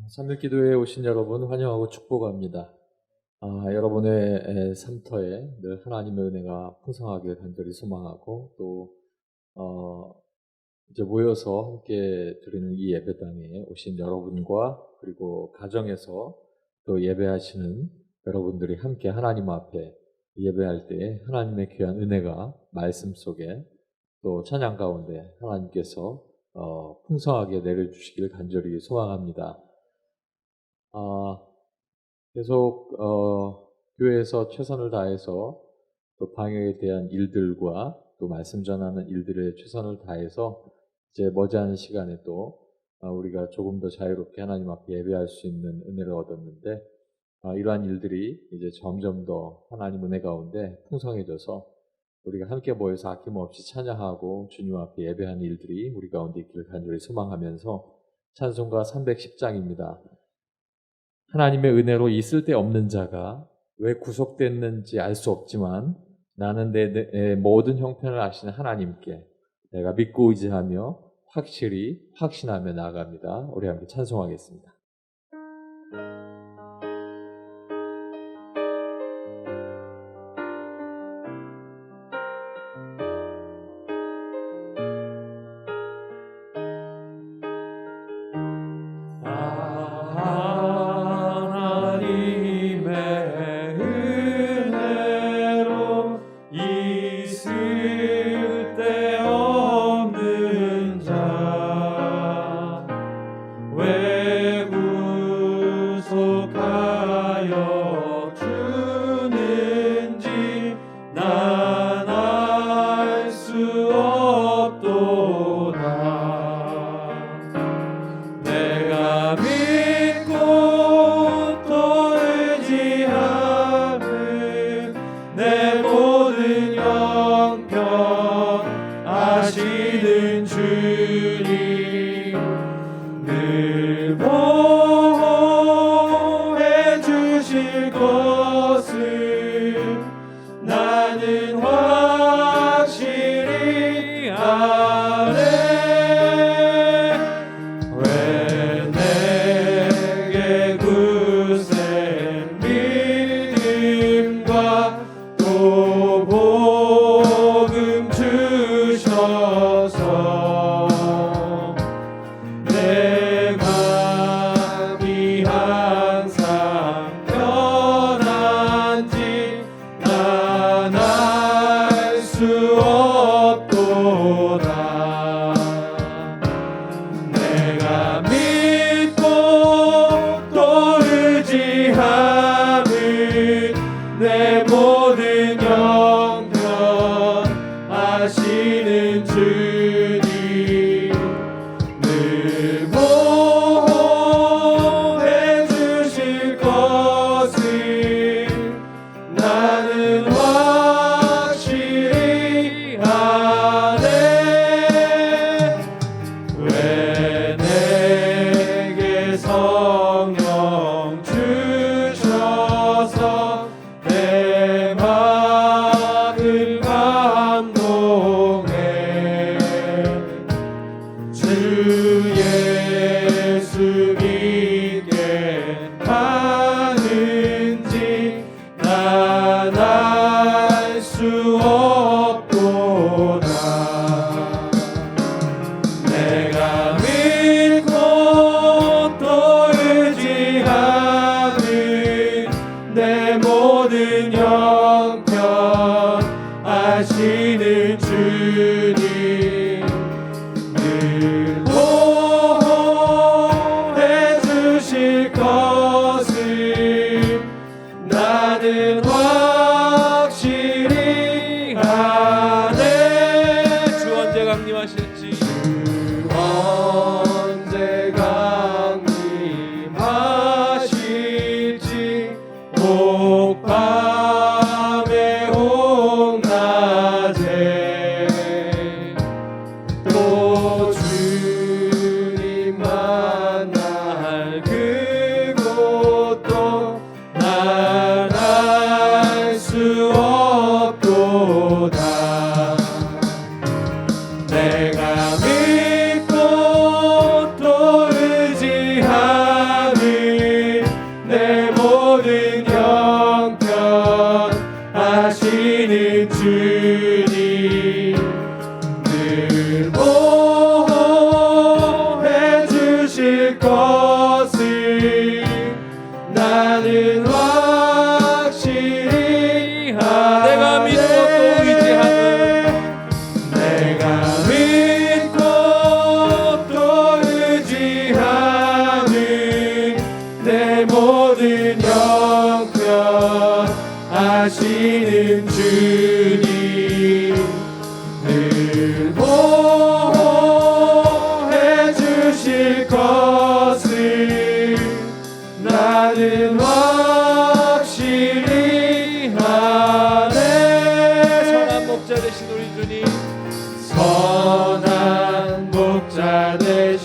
삼일기도회에 오신 여러분 환영하고 축복합니다. 여러분의 삶터에 늘 하나님의 은혜가 풍성하게 간절히 소망하고 또 이제 모여서 함께 드리는 이 예배당에 오신 여러분과 그리고 가정에서 또 예배하시는 여러분들이 함께 하나님 앞에 예배할 때 하나님의 귀한 은혜가 말씀 속에 또 찬양 가운데 하나님께서 풍성하게 내려주시길 간절히 소망합니다. 계속 교회에서 최선을 다해서 또 방역에 대한 일들과 또 말씀 전하는 일들에 최선을 다해서 이제 머지않은 시간에 또 우리가 조금 더 자유롭게 하나님 앞에 예배할 수 있는 은혜를 얻었는데 이러한 일들이 이제 점점 더 하나님 은혜 가운데 풍성해져서 우리가 함께 모여서 아낌없이 찬양하고 주님 앞에 예배하는 일들이 우리 가운데 있기를 간절히 소망하면서 찬송가 310장입니다. 하나님의 은혜로 이 쓸데없는 자가 왜 구속됐는지 알 수 없지만 나는 내 모든 형편을 아시는 하나님께 내가 믿고 의지하며 확실히 확신하며 나아갑니다. 우리 함께 찬송하겠습니다.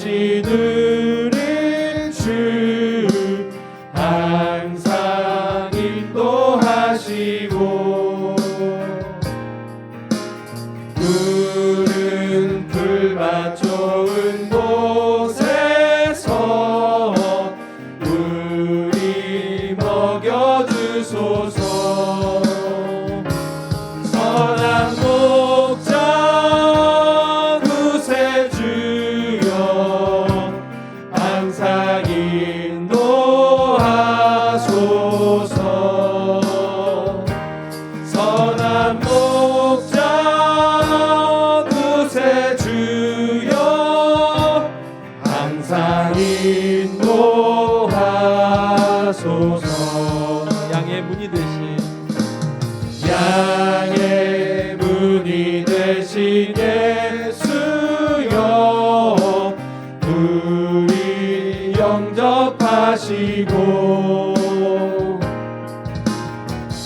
다시 누릴 주 항상 인도하시고 푸른 풀밭 좋은 곳에서 우리 먹여주소서. 선한 목자 구세주여 항상 인도하소서. 선한 목자 구세주여 항상 인도하소서. 양의 문이 되신 양의 문이 되신 예수여 우리 영접하시고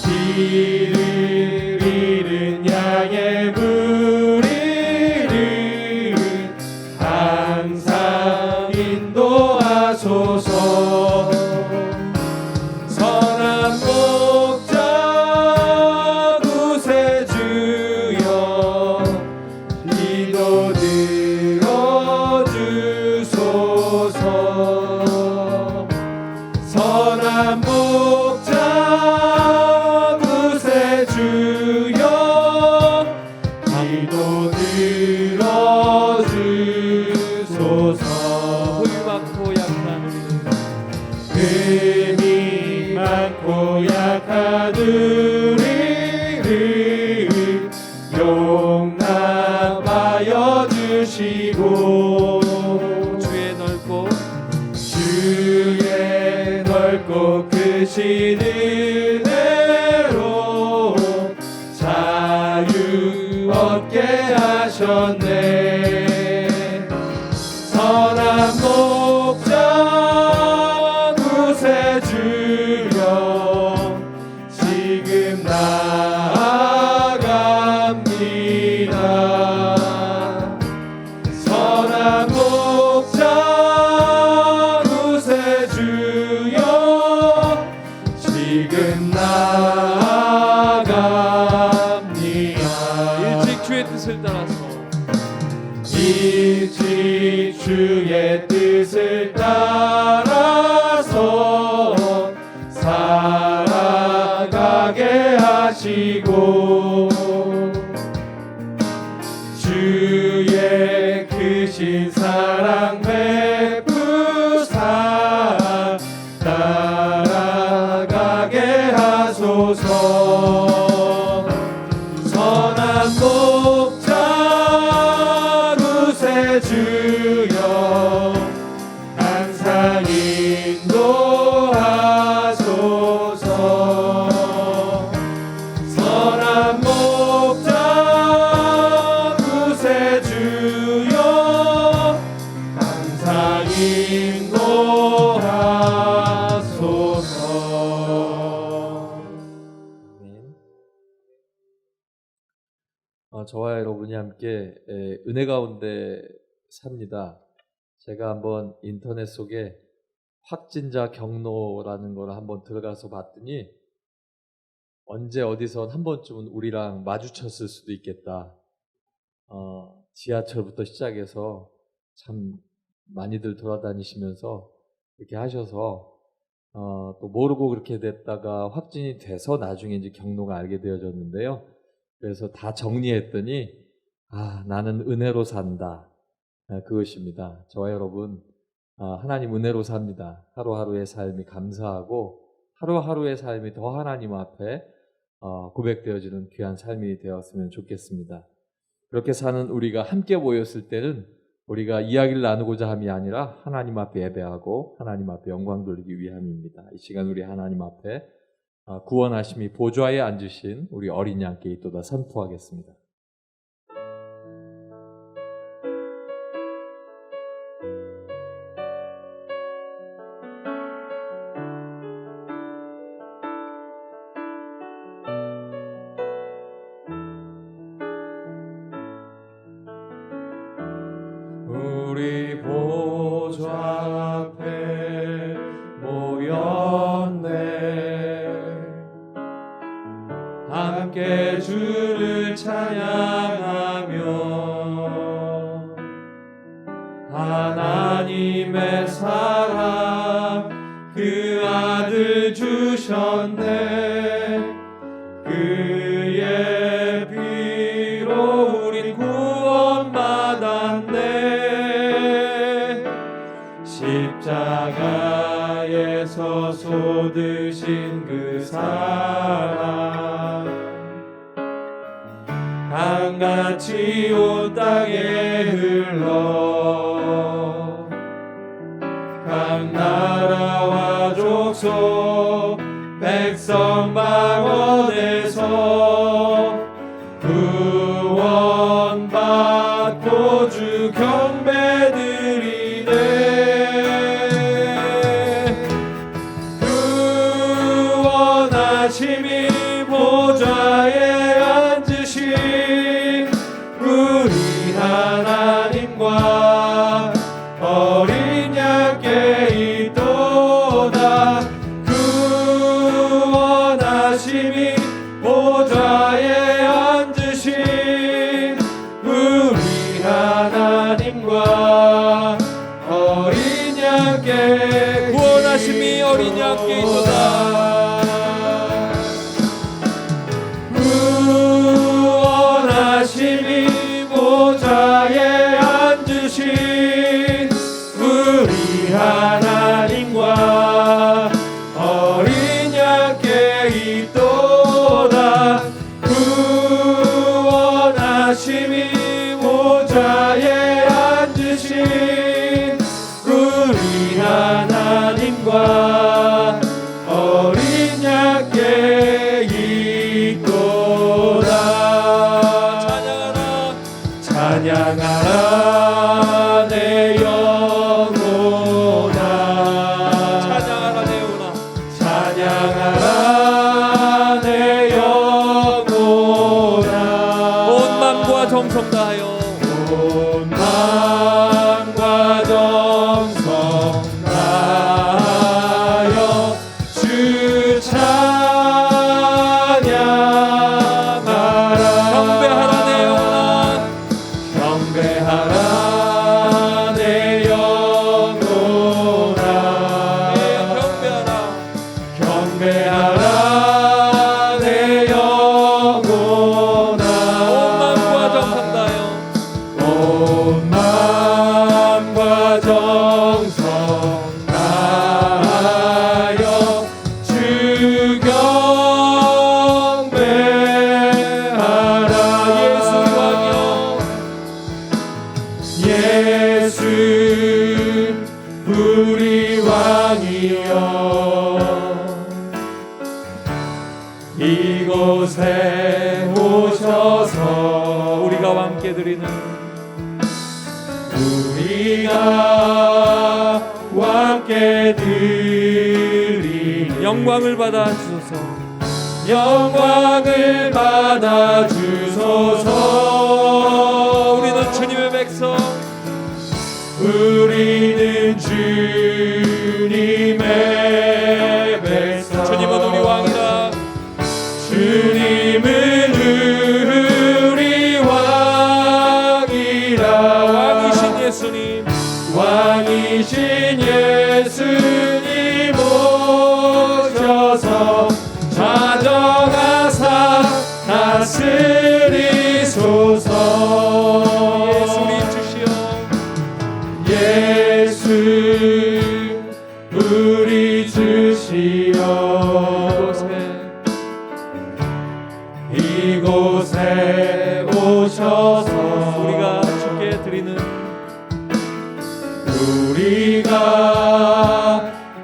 길을 잃은 양의 무리를 항상 인도하소서. 선한 목자 구세주여 기도 들어주소서. 선한 목자 구세주여 기도 들어주소서. 흠이 많고 약한 흠이 많고 약한 우리를 용납하여 주시고 주의 넓고 크신 은혜로 자유 얻게 하셨네. 선한 목자 구세주여 지금 나아갑니다. 선한 목자 구세주여 지금 나아갑니다. 일찍 주의 뜻을 따라서 일찍 주의 뜻을 따라서 살아가게 하시고 주의 크신 사랑 베푸사 따라가게 하소서. 선한 목자 구세주여 항상 인도하소서. 선한 목자 구세주여 항상 인도하소서. 아멘. 저와 여러분이 함께 은혜 가운데 삽니다. 제가 한번 인터넷 속에 확진자 경로라는 걸 한번 들어가서 봤더니 언제 어디선 한 번쯤은 우리랑 마주쳤을 수도 있겠다. 지하철부터 시작해서 참 많이들 돌아다니시면서 이렇게 하셔서 또 모르고 그렇게 됐다가 확진이 돼서 나중에 이제 경로가 알게 되어졌는데요. 그래서 다 정리했더니 나는 은혜로 산다. 그것입니다. 저와 여러분 하나님 은혜로 삽니다. 하루하루의 삶이 감사하고 하루하루의 삶이 더 하나님 앞에 고백되어지는 귀한 삶이 되었으면 좋겠습니다. 그렇게 사는 우리가 함께 모였을 때는 우리가 이야기를 나누고자 함이 아니라 하나님 앞에 예배하고 하나님 앞에 영광 돌리기 위함입니다. 이 시간 우리 하나님 앞에 구원하심이 보좌에 앉으신 우리 어린 양께 있도다 선포하겠습니다. 우리 보좌 앞에 모였네. 함께 주를 찬양하며 하나님의 사랑 그 아들 주셨네. 그의 피로 우리 구원받았네. 십자가에서 쏟으신 그 사랑 강같이 온 땅에 흘러 각 나라와 족속 백성 방언에서 구원받고 주 경배드리네. 구원하심이 보좌에 앉으신 우리 하나님과 어린 양께 있도다. 구원하심이 보좌에 앉으신 우리 하나님과 어린 양께 구원하심이 어린 양께 있도다. 구원하심이 보좌에 앉으신 우리 하나님과 어린 양께 있도다. 구원하심이 보좌에 앉으신 우리 하나님과 어린 양께 있도다. 찬양하라 내 영혼아. 찬양하라 내 영혼아. 찬양하라 내 영혼아. 온 마음과 정성 다하여 온 마음과 정성 다하여 주 찬양하라. 경배하라 내 영혼아. 경배하라 내 영혼아. 경배하라. 경배하라 내 영혼아. 온 마음과 정성 다하여 주 경배하라. 예수 우리 왕이여. 이곳에 오셔서 우리가 함께 드리는 우리가 함께 드리는 영광을 받아 주소서. 영광을 받아 주소서. 우리는 주님의 백성. 우리는 주님의 백성. 주님은 우리 왕이라. 주님은 우리 왕이라. 왕이신 예수님. 왕이신 예수님 오셔서 자정하사 다스리소서. 예수님 주시오. 예수 우리 주시여. 이곳에 오셔서 우리가 주께 드리는 우리가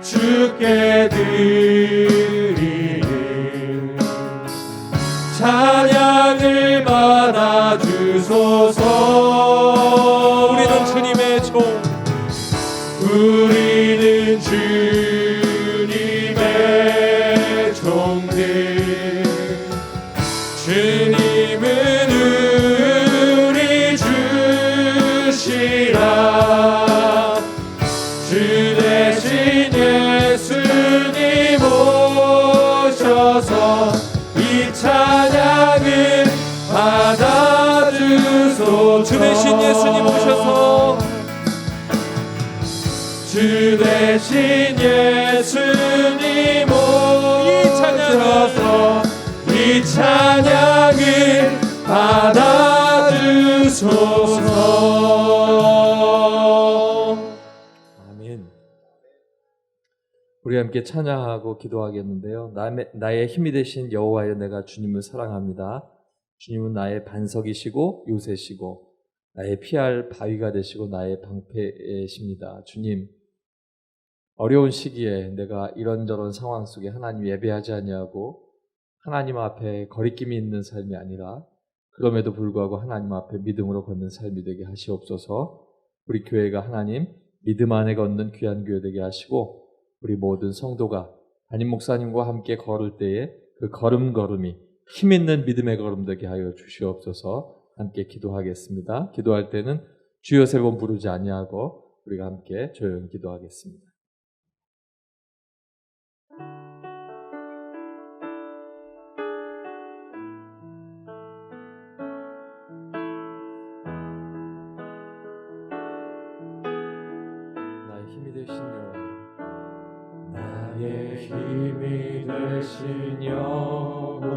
주께 드리는 찬양을 받아 주소서. 우리는 주님의 종. 우리는 주님의 종들. 주님은 우리 주시라. 주 대신 예수님 오셔서 이 찬양을 받아주소서. 아멘. 우리 함께 찬양하고 기도하겠는데요. 나의 힘이 되신 여호와여, 내가 주님을 사랑합니다. 주님은 나의 반석이시고 요새시고 나의 피할 바위가 되시고 나의 방패이십니다. 주님, 어려운 시기에 내가 이런저런 상황 속에 하나님 예배하지 아니하고 하나님 앞에 거리낌이 있는 삶이 아니라 그럼에도 불구하고 하나님 앞에 믿음으로 걷는 삶이 되게 하시옵소서. 우리 교회가 하나님 믿음 안에 걷는 귀한 교회 되게 하시고 우리 모든 성도가 담임 목사님과 함께 걸을 때에 그 걸음걸음이 힘 있는 믿음의 걸음 되게 하여 주시옵소서. 함께 기도하겠습니다. 기도할 때는 주여 3번 부르지 아니하고 우리가 함께 조용히 기도하겠습니다. 나의 힘이 되신 여호와, 나의 힘이 되신 여호와여,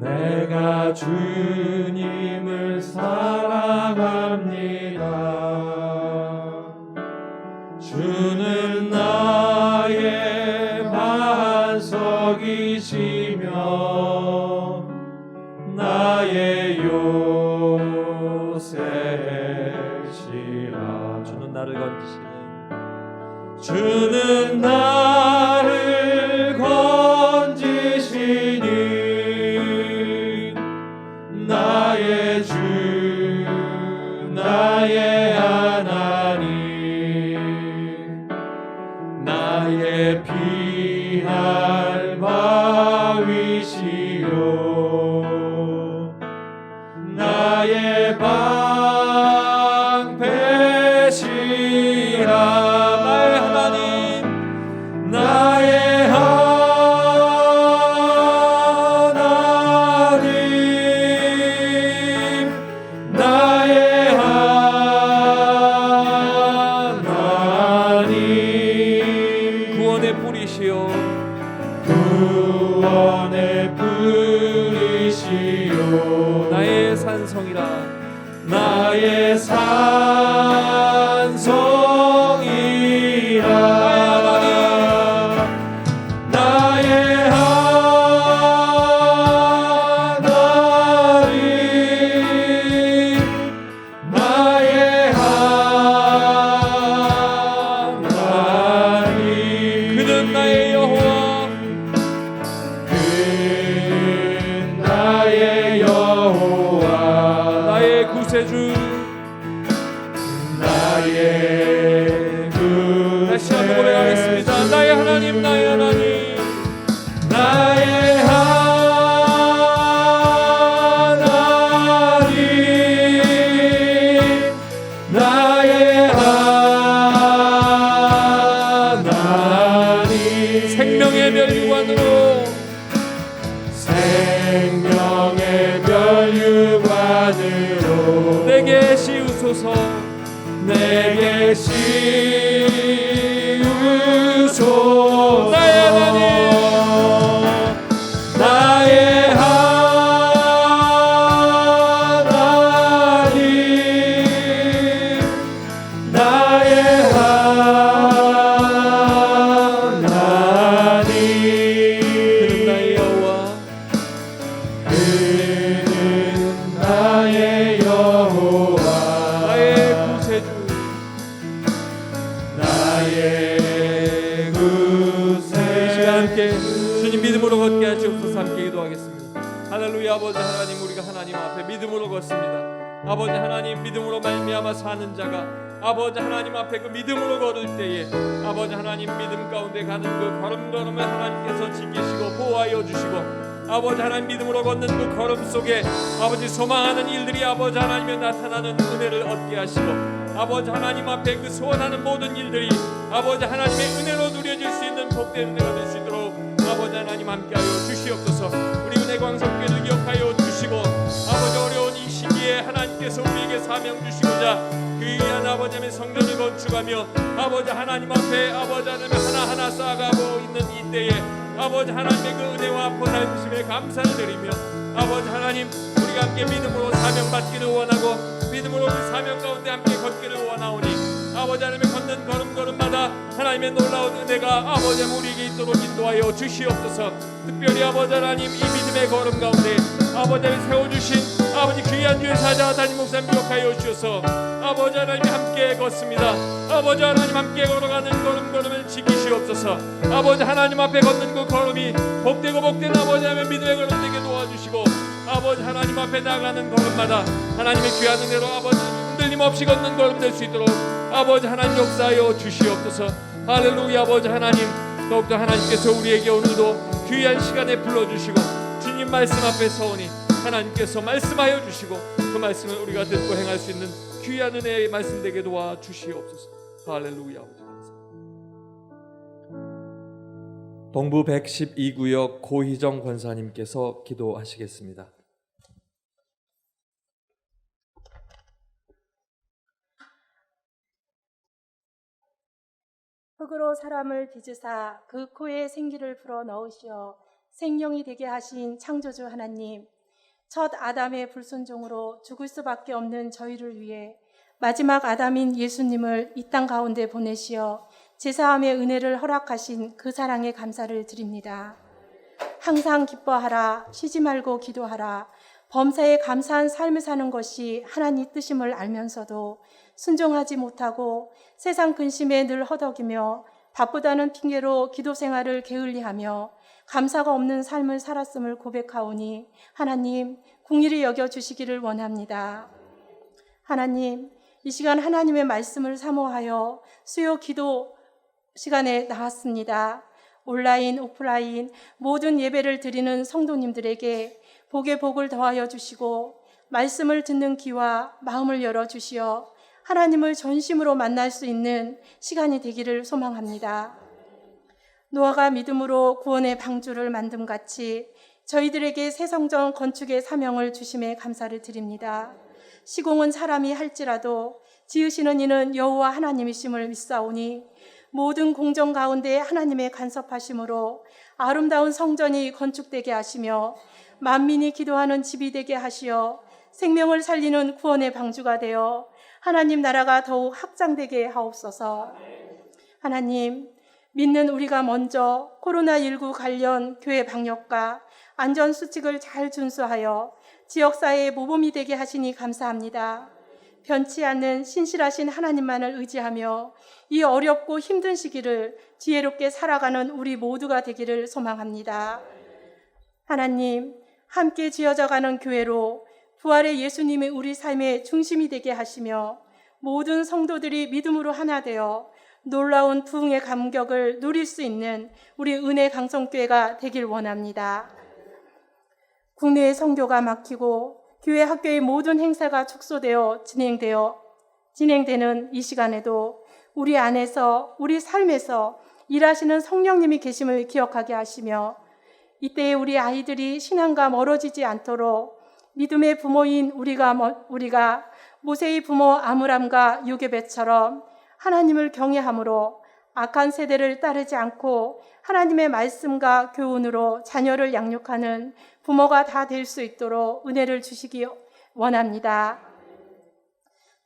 내가 주님을 사랑합니다. 주는 나의 반석이시며 나의 요새시라. 주는 나를 건지시는 주는 나를 건지시니 나의 주 나의 하나님, 나의 피할 바위시요 나의 방패시라. 나의 하나님, 나의 하나님, 나의 하나님, 구원의 뿌리시요 구원의 뿌리시요 나의 산성이라. 나의 산성이라. 나의 하나님, 나의 하나님, 그는 나의 여호와, 그는 나의 여호와, 나의 구세주. 나의 다시 한번 고백하겠습니다. 나의 하나님, 나의 하나님, 나의 하나님, 나의 하나님, 생명의 멸류관으로 생명의 멸류관으로 내게 씌우소서. 내게 씌우소서. 나의 하나님, 나의 하나님, 나의 하나님, 그는 나의 여호와, 그는 나의 여호와, 나의 구세주. 나의 이 시간 함께 구세주. 주님 믿음으로 걷게 하시옵소서. 함께 기도하겠습니다. 할렐루야. 아버지 하나님, 우리가 하나님 앞에 믿음으로 걷습니다. 아버지 하나님, 믿음으로 말미암아 사는 자가 아버지 하나님 앞에 그 믿음으로 걸을 때에 아버지 하나님 믿음 가운데 가는 그 걸음걸음을 하나님께서 지키시고 보호하여 주시고 아버지 하나님 믿음으로 걷는 그 걸음 속에 아버지 소망하는 일들이 아버지 하나님의 나타나는 은혜를 얻게 하시고 아버지 하나님 앞에 그 소원하는 모든 일들이 아버지 하나님의 은혜로 누려질 수 있는 복된 은혜가 될 수 있도록 아버지 하나님 함께하여 주시옵소서. 우리 은혜 광석교회를 기억하여 주시고 아버지 어려운 이 시기에 하나님께서 우리에게 사명 주시고자 그 위한 아버지 하나님의 성전을 건축하며 아버지 하나님 앞에 아버지 하나님 하나하나 쌓아가고 있는 이때에 아버지 하나님의 그 은혜와 보살피심에 감사를 드리며 아버지 하나님 우리가 함께 믿음으로 사명 받기를 원하고 믿음으로 그 사명 가운데 함께 걷기를 원하오니 아버지 하나님의 걷는 걸음걸음마다 하나님의 놀라운 은혜가 아버지 하나님 우리에게 있도록 인도하여 주시옵소서. 특별히 아버지 하나님 이 믿음의 걸음 가운데 아버지 하나님 세워주신 아버지 귀한 주의 사자 담임 목사님 기억하여 주셔서 아버지 하나님 함께 걷습니다. 아버지 하나님 함께 걸어가는 걸음걸음을 지키시옵소서. 아버지 하나님 앞에 걷는 그 걸음이 복되고 복된 아버지 하나님의 믿음의 걸음 되게 도와주시고 아버지 하나님 앞에 나가는 걸음마다 하나님의 귀한 은혜로 아버지 흔들림 없이 걷는 걸음 될 수 있도록 아버지 하나님 역사하여 주시옵소서. 할렐루야. 아버지 하나님 더욱더 하나님께서 우리에게 오늘도 귀한 시간에 불러주시고 주님 말씀 앞에 서오니 하나님께서 말씀하여 주시고 그 말씀을 우리가 듣고 행할 수 있는 귀한 은혜의 말씀 되게 도와 주시옵소서. 할렐루야. 동부 112구역 고희정 권사님께서 기도하시겠습니다. 흙으로 사람을 빚으사 그 코에 생기를 불어 넣으시어 생명이 되게 하신 창조주 하나님, 첫 아담의 불순종으로 죽을 수밖에 없는 저희를 위해 마지막 아담인 예수님을 이 땅 가운데 보내시어 제사함의 은혜를 허락하신 그 사랑에 감사를 드립니다. 항상 기뻐하라, 쉬지 말고 기도하라, 범사에 감사한 삶을 사는 것이 하나님 뜻임을 알면서도 순종하지 못하고 세상 근심에 늘 허덕이며 바쁘다는 핑계로 기도 생활을 게을리하며 감사가 없는 삶을 살았음을 고백하오니 하나님 긍휼히 여겨주시기를 원합니다. 하나님, 이 시간 하나님의 말씀을 사모하여 수요 기도 시간에 나왔습니다. 온라인, 오프라인 모든 예배를 드리는 성도님들에게 복에 복을 더하여 주시고 말씀을 듣는 귀와 마음을 열어주시어 하나님을 전심으로 만날 수 있는 시간이 되기를 소망합니다. 노아가 믿음으로 구원의 방주를 만듦같이 저희들에게 새 성전 건축의 사명을 주심에 감사를 드립니다. 시공은 사람이 할지라도 지으시는 이는 여호와 하나님이심을 믿사오니 모든 공정 가운데 하나님의 간섭하심으로 아름다운 성전이 건축되게 하시며 만민이 기도하는 집이 되게 하시어 생명을 살리는 구원의 방주가 되어 하나님 나라가 더욱 확장되게 하옵소서. 하나님, 믿는 우리가 먼저 코로나19 관련 교회 방역과 안전수칙을 잘 준수하여 지역사회의 모범이 되게 하시니 감사합니다. 변치 않는 신실하신 하나님만을 의지하며 이 어렵고 힘든 시기를 지혜롭게 살아가는 우리 모두가 되기를 소망합니다. 하나님, 함께 지어져가는 교회로 부활의 예수님이 우리 삶의 중심이 되게 하시며 모든 성도들이 믿음으로 하나 되어 놀라운 부흥의 감격을 누릴 수 있는 우리 은혜 강성교회가 되길 원합니다. 국내의 선교가 막히고 교회 학교의 모든 행사가 축소되어 진행되는 이 시간에도 우리 안에서 우리 삶에서 일하시는 성령님이 계심을 기억하게 하시며 이때에 우리 아이들이 신앙과 멀어지지 않도록 믿음의 부모인 우리가 모세의 부모 아므람과 요게벳처럼 하나님을 경외함으로 악한 세대를 따르지 않고 하나님의 말씀과 교훈으로 자녀를 양육하는 부모가 다 될 수 있도록 은혜를 주시기 원합니다.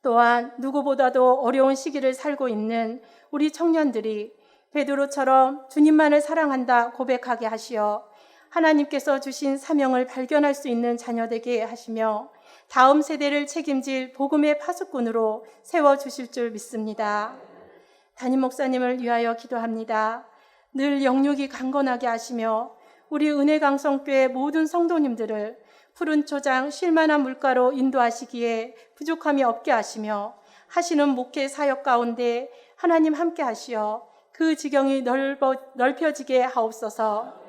또한 누구보다도 어려운 시기를 살고 있는 우리 청년들이 베드로처럼 주님만을 사랑한다 고백하게 하시어 하나님께서 주신 사명을 발견할 수 있는 자녀 되게 하시며 다음 세대를 책임질 복음의 파수꾼으로 세워주실 줄 믿습니다. 담임 목사님을 위하여 기도합니다. 늘 영육이 강건하게 하시며 우리 은혜강성교회 모든 성도님들을 푸른 초장 쉴만한 물가로 인도하시기에 부족함이 없게 하시며 하시는 목회 사역 가운데 하나님 함께 하시어 그 지경이 넓혀지게 하옵소서.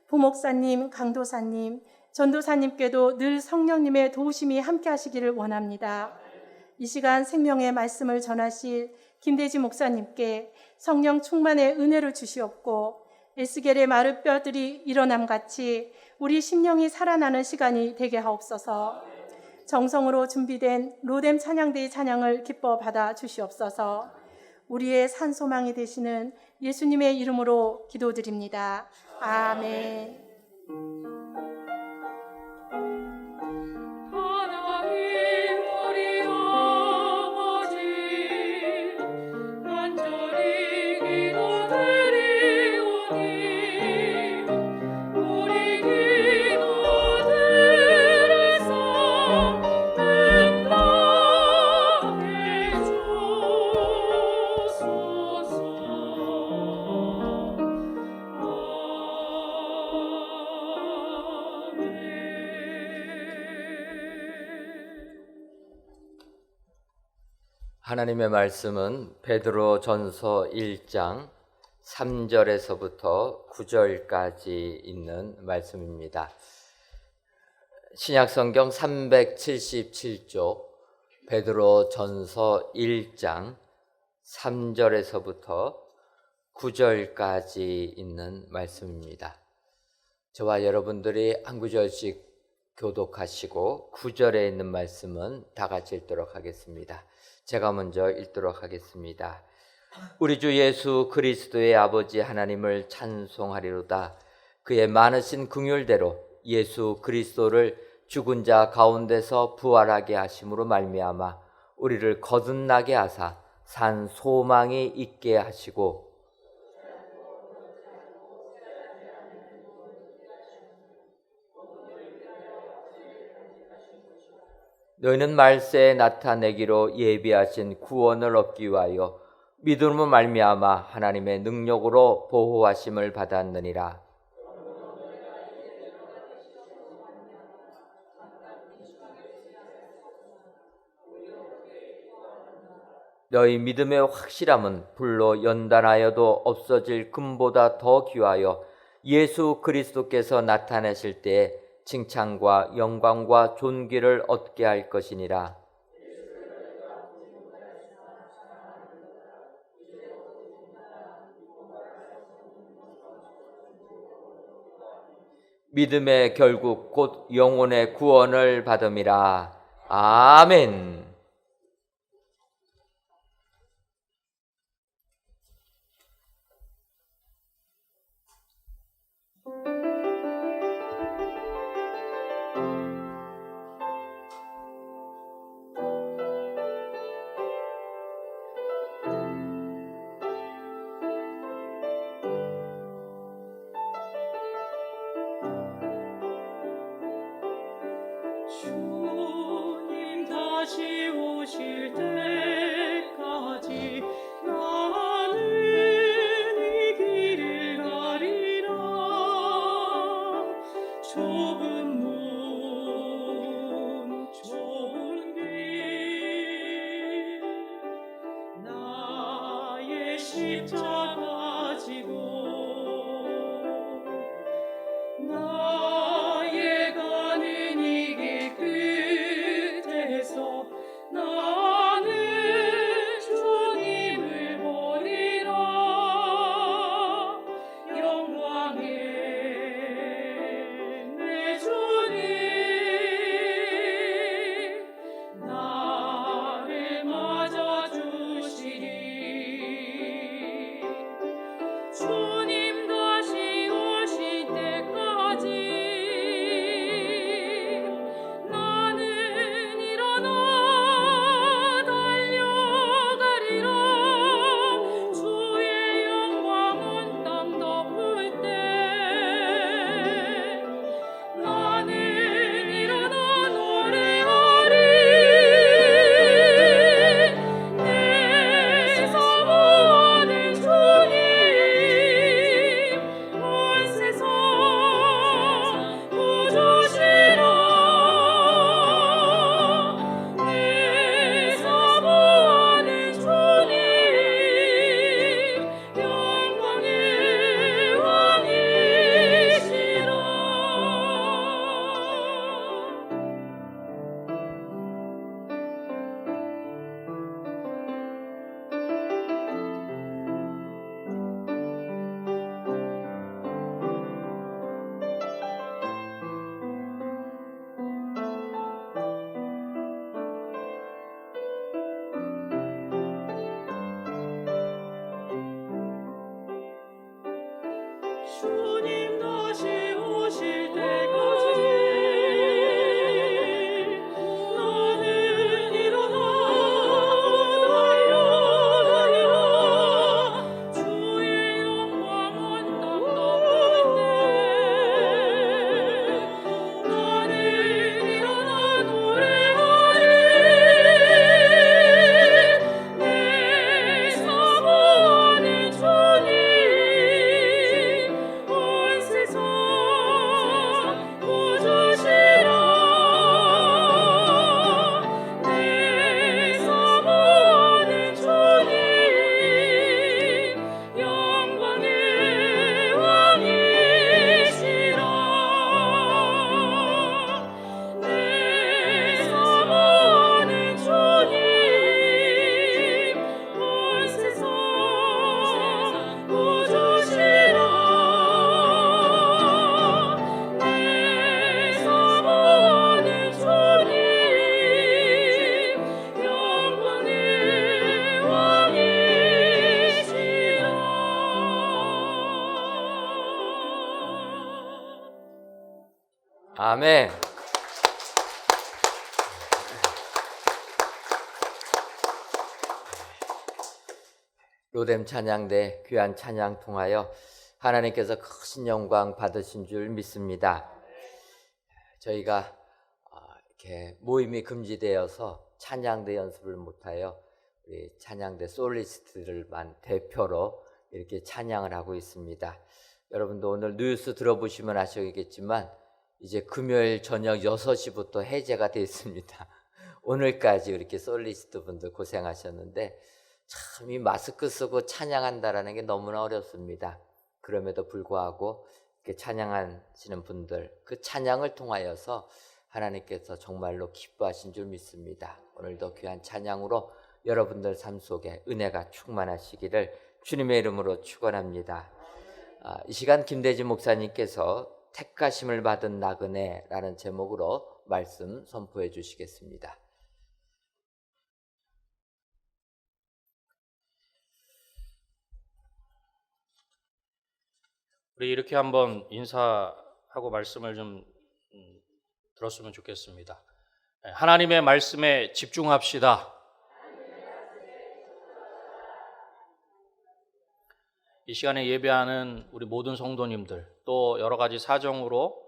부목사님, 강도사님, 전도사님께도 늘 성령님의 도우심이 함께 하시기를 원합니다. 이 시간 생명의 말씀을 전하실 김대지 목사님께 성령 충만의 은혜를 주시옵고 에스겔의 마른 뼈들이 일어남같이 우리 심령이 살아나는 시간이 되게 하옵소서. 정성으로 준비된 로뎀 찬양대의 찬양을 기뻐 받아 주시옵소서. 우리의 산소망이 되시는 예수님의 이름으로 기도드립니다. 아멘. 하나님 우리 아버지 간절히 기도드리오니 우리 기도 들으사 응답해 주소서. 하나님의 말씀은 베드로전서 1장 3절에서부터 9절까지 있는 말씀입니다. 신약성경 377쪽 베드로전서 1장 3절에서부터 9절까지 있는 말씀입니다. 저와 여러분들이 한 구절씩 교독하시고 9절에 있는 말씀은 다 같이 읽도록 하겠습니다. 제가 먼저 읽도록 하겠습니다. 우리 주 예수 그리스도의 아버지 하나님을 찬송하리로다. 그의 많으신 긍휼대로 예수 그리스도를 죽은 자 가운데서 부활하게 하심으로 말미암아 우리를 거듭나게 하사 산 소망이 있게 하시고 너희는 말세에 나타내기로 예비하신 구원을 얻기 위하여 믿음으로 말미암아 하나님의 능력으로 보호하심을 받았느니라. 너희 믿음의 확실함은 불로 연단하여도 없어질 금보다 더 귀하여 예수 그리스도께서 나타내실 때에 칭찬과 영광과 존귀를 얻게 할 것이니라. 믿음의 결국 곧 영혼의 구원을 받음이라. 아멘. 주님 다시 오실 때까지 나는 이 길을 가리라. 좁은 문 좁은 길 나의 십자가 지고 나의 가는 이 길 끝에서 나는 주님을 보리라. 영광의 내 주님 나를 맞아주시리. 주 아멘. 로뎀 찬양대 귀한 찬양 통하여 하나님께서 크신 영광 받으신 줄 믿습니다. 저희가 이렇게 모임이 금지되어서 찬양대 연습을 못하여 우리 찬양대 솔리스트들만 대표로 이렇게 찬양을 하고 있습니다. 여러분도 오늘 뉴스 들어보시면 아시겠지만 이제 금요일 저녁 6시부터 해제가 되어 있습니다. 오늘까지 이렇게 솔리스트 분들 고생하셨는데 참 이 마스크 쓰고 찬양한다라는 게 너무나 어렵습니다. 그럼에도 불구하고 이렇게 찬양하시는 분들, 그 찬양을 통하여서 하나님께서 정말로 기뻐하신 줄 믿습니다. 오늘도 귀한 찬양으로 여러분들 삶 속에 은혜가 충만하시기를 주님의 이름으로 축원합니다. 이 시간 김대진 목사님께서 택하심을 받은 나그네라는 제목으로 말씀 선포해 주시겠습니다. 우리 이렇게 한번 인사하고 말씀을 좀 들었으면 좋겠습니다. 하나님의 말씀에 집중합시다. 이 시간에 예배하는 우리 모든 성도님들, 또 여러 가지 사정으로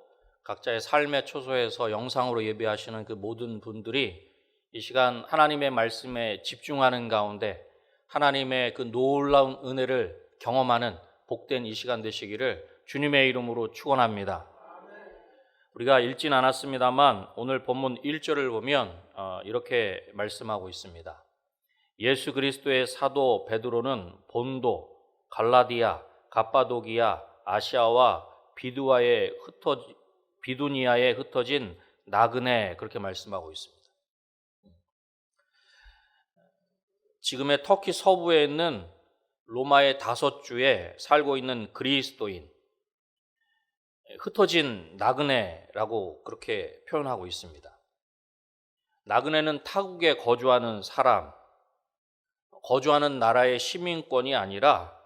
각자의 삶의 초소에서 영상으로 예배하시는 그 모든 분들이 이 시간 하나님의 말씀에 집중하는 가운데 하나님의 그 놀라운 은혜를 경험하는 복된 이 시간 되시기를 주님의 이름으로 축원합니다. 우리가 읽진 않았습니다만 오늘 본문 1절을 보면 이렇게 말씀하고 있습니다. 예수 그리스도의 사도 베드로는 본도, 갈라디아, 갑바도기아, 아시아와 비두니아에 흩어진 나그네, 그렇게 말씀하고 있습니다. 지금의 터키 서부에 있는 로마의 5주에 살고 있는 그리스도인, 흩어진 나그네라고 그렇게 표현하고 있습니다. 나그네는 타국에 거주하는 사람, 거주하는 나라의 시민권이 아니라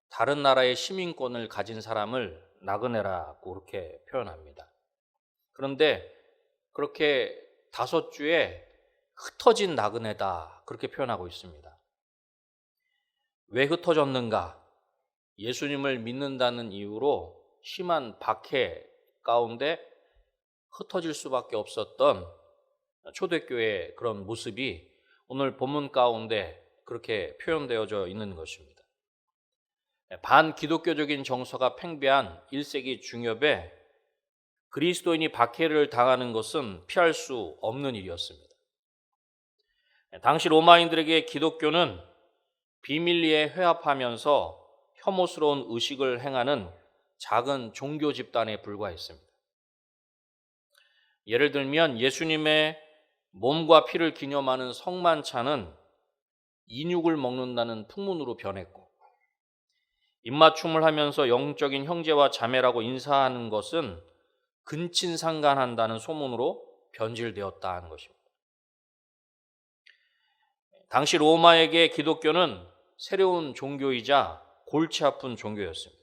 다른 나라의 시민권을 가진 사람을 나그네라고 그렇게 표현합니다. 그런데 그렇게 5주에 흩어진 나그네다, 그렇게 표현하고 있습니다. 왜 흩어졌는가? 예수님을 믿는다는 이유로 심한 박해 가운데 흩어질 수밖에 없었던 초대교회의 그런 모습이 오늘 본문 가운데 그렇게 표현되어져 있는 것입니다. 반기독교적인 정서가 팽배한 1세기 중엽에 그리스도인이 박해를 당하는 것은 피할 수 없는 일이었습니다. 당시 로마인들에게 기독교는 비밀리에 회합하면서 혐오스러운 의식을 행하는 작은 종교 집단에 불과했습니다. 예를 들면 예수님의 몸과 피를 기념하는 성만찬은 인육을 먹는다는 풍문으로 변했고, 입맞춤을 하면서 영적인 형제와 자매라고 인사하는 것은 근친상간한다는 소문으로 변질되었다 하는 것입니다. 당시 로마에게 기독교는 새로운 종교이자 골치 아픈 종교였습니다.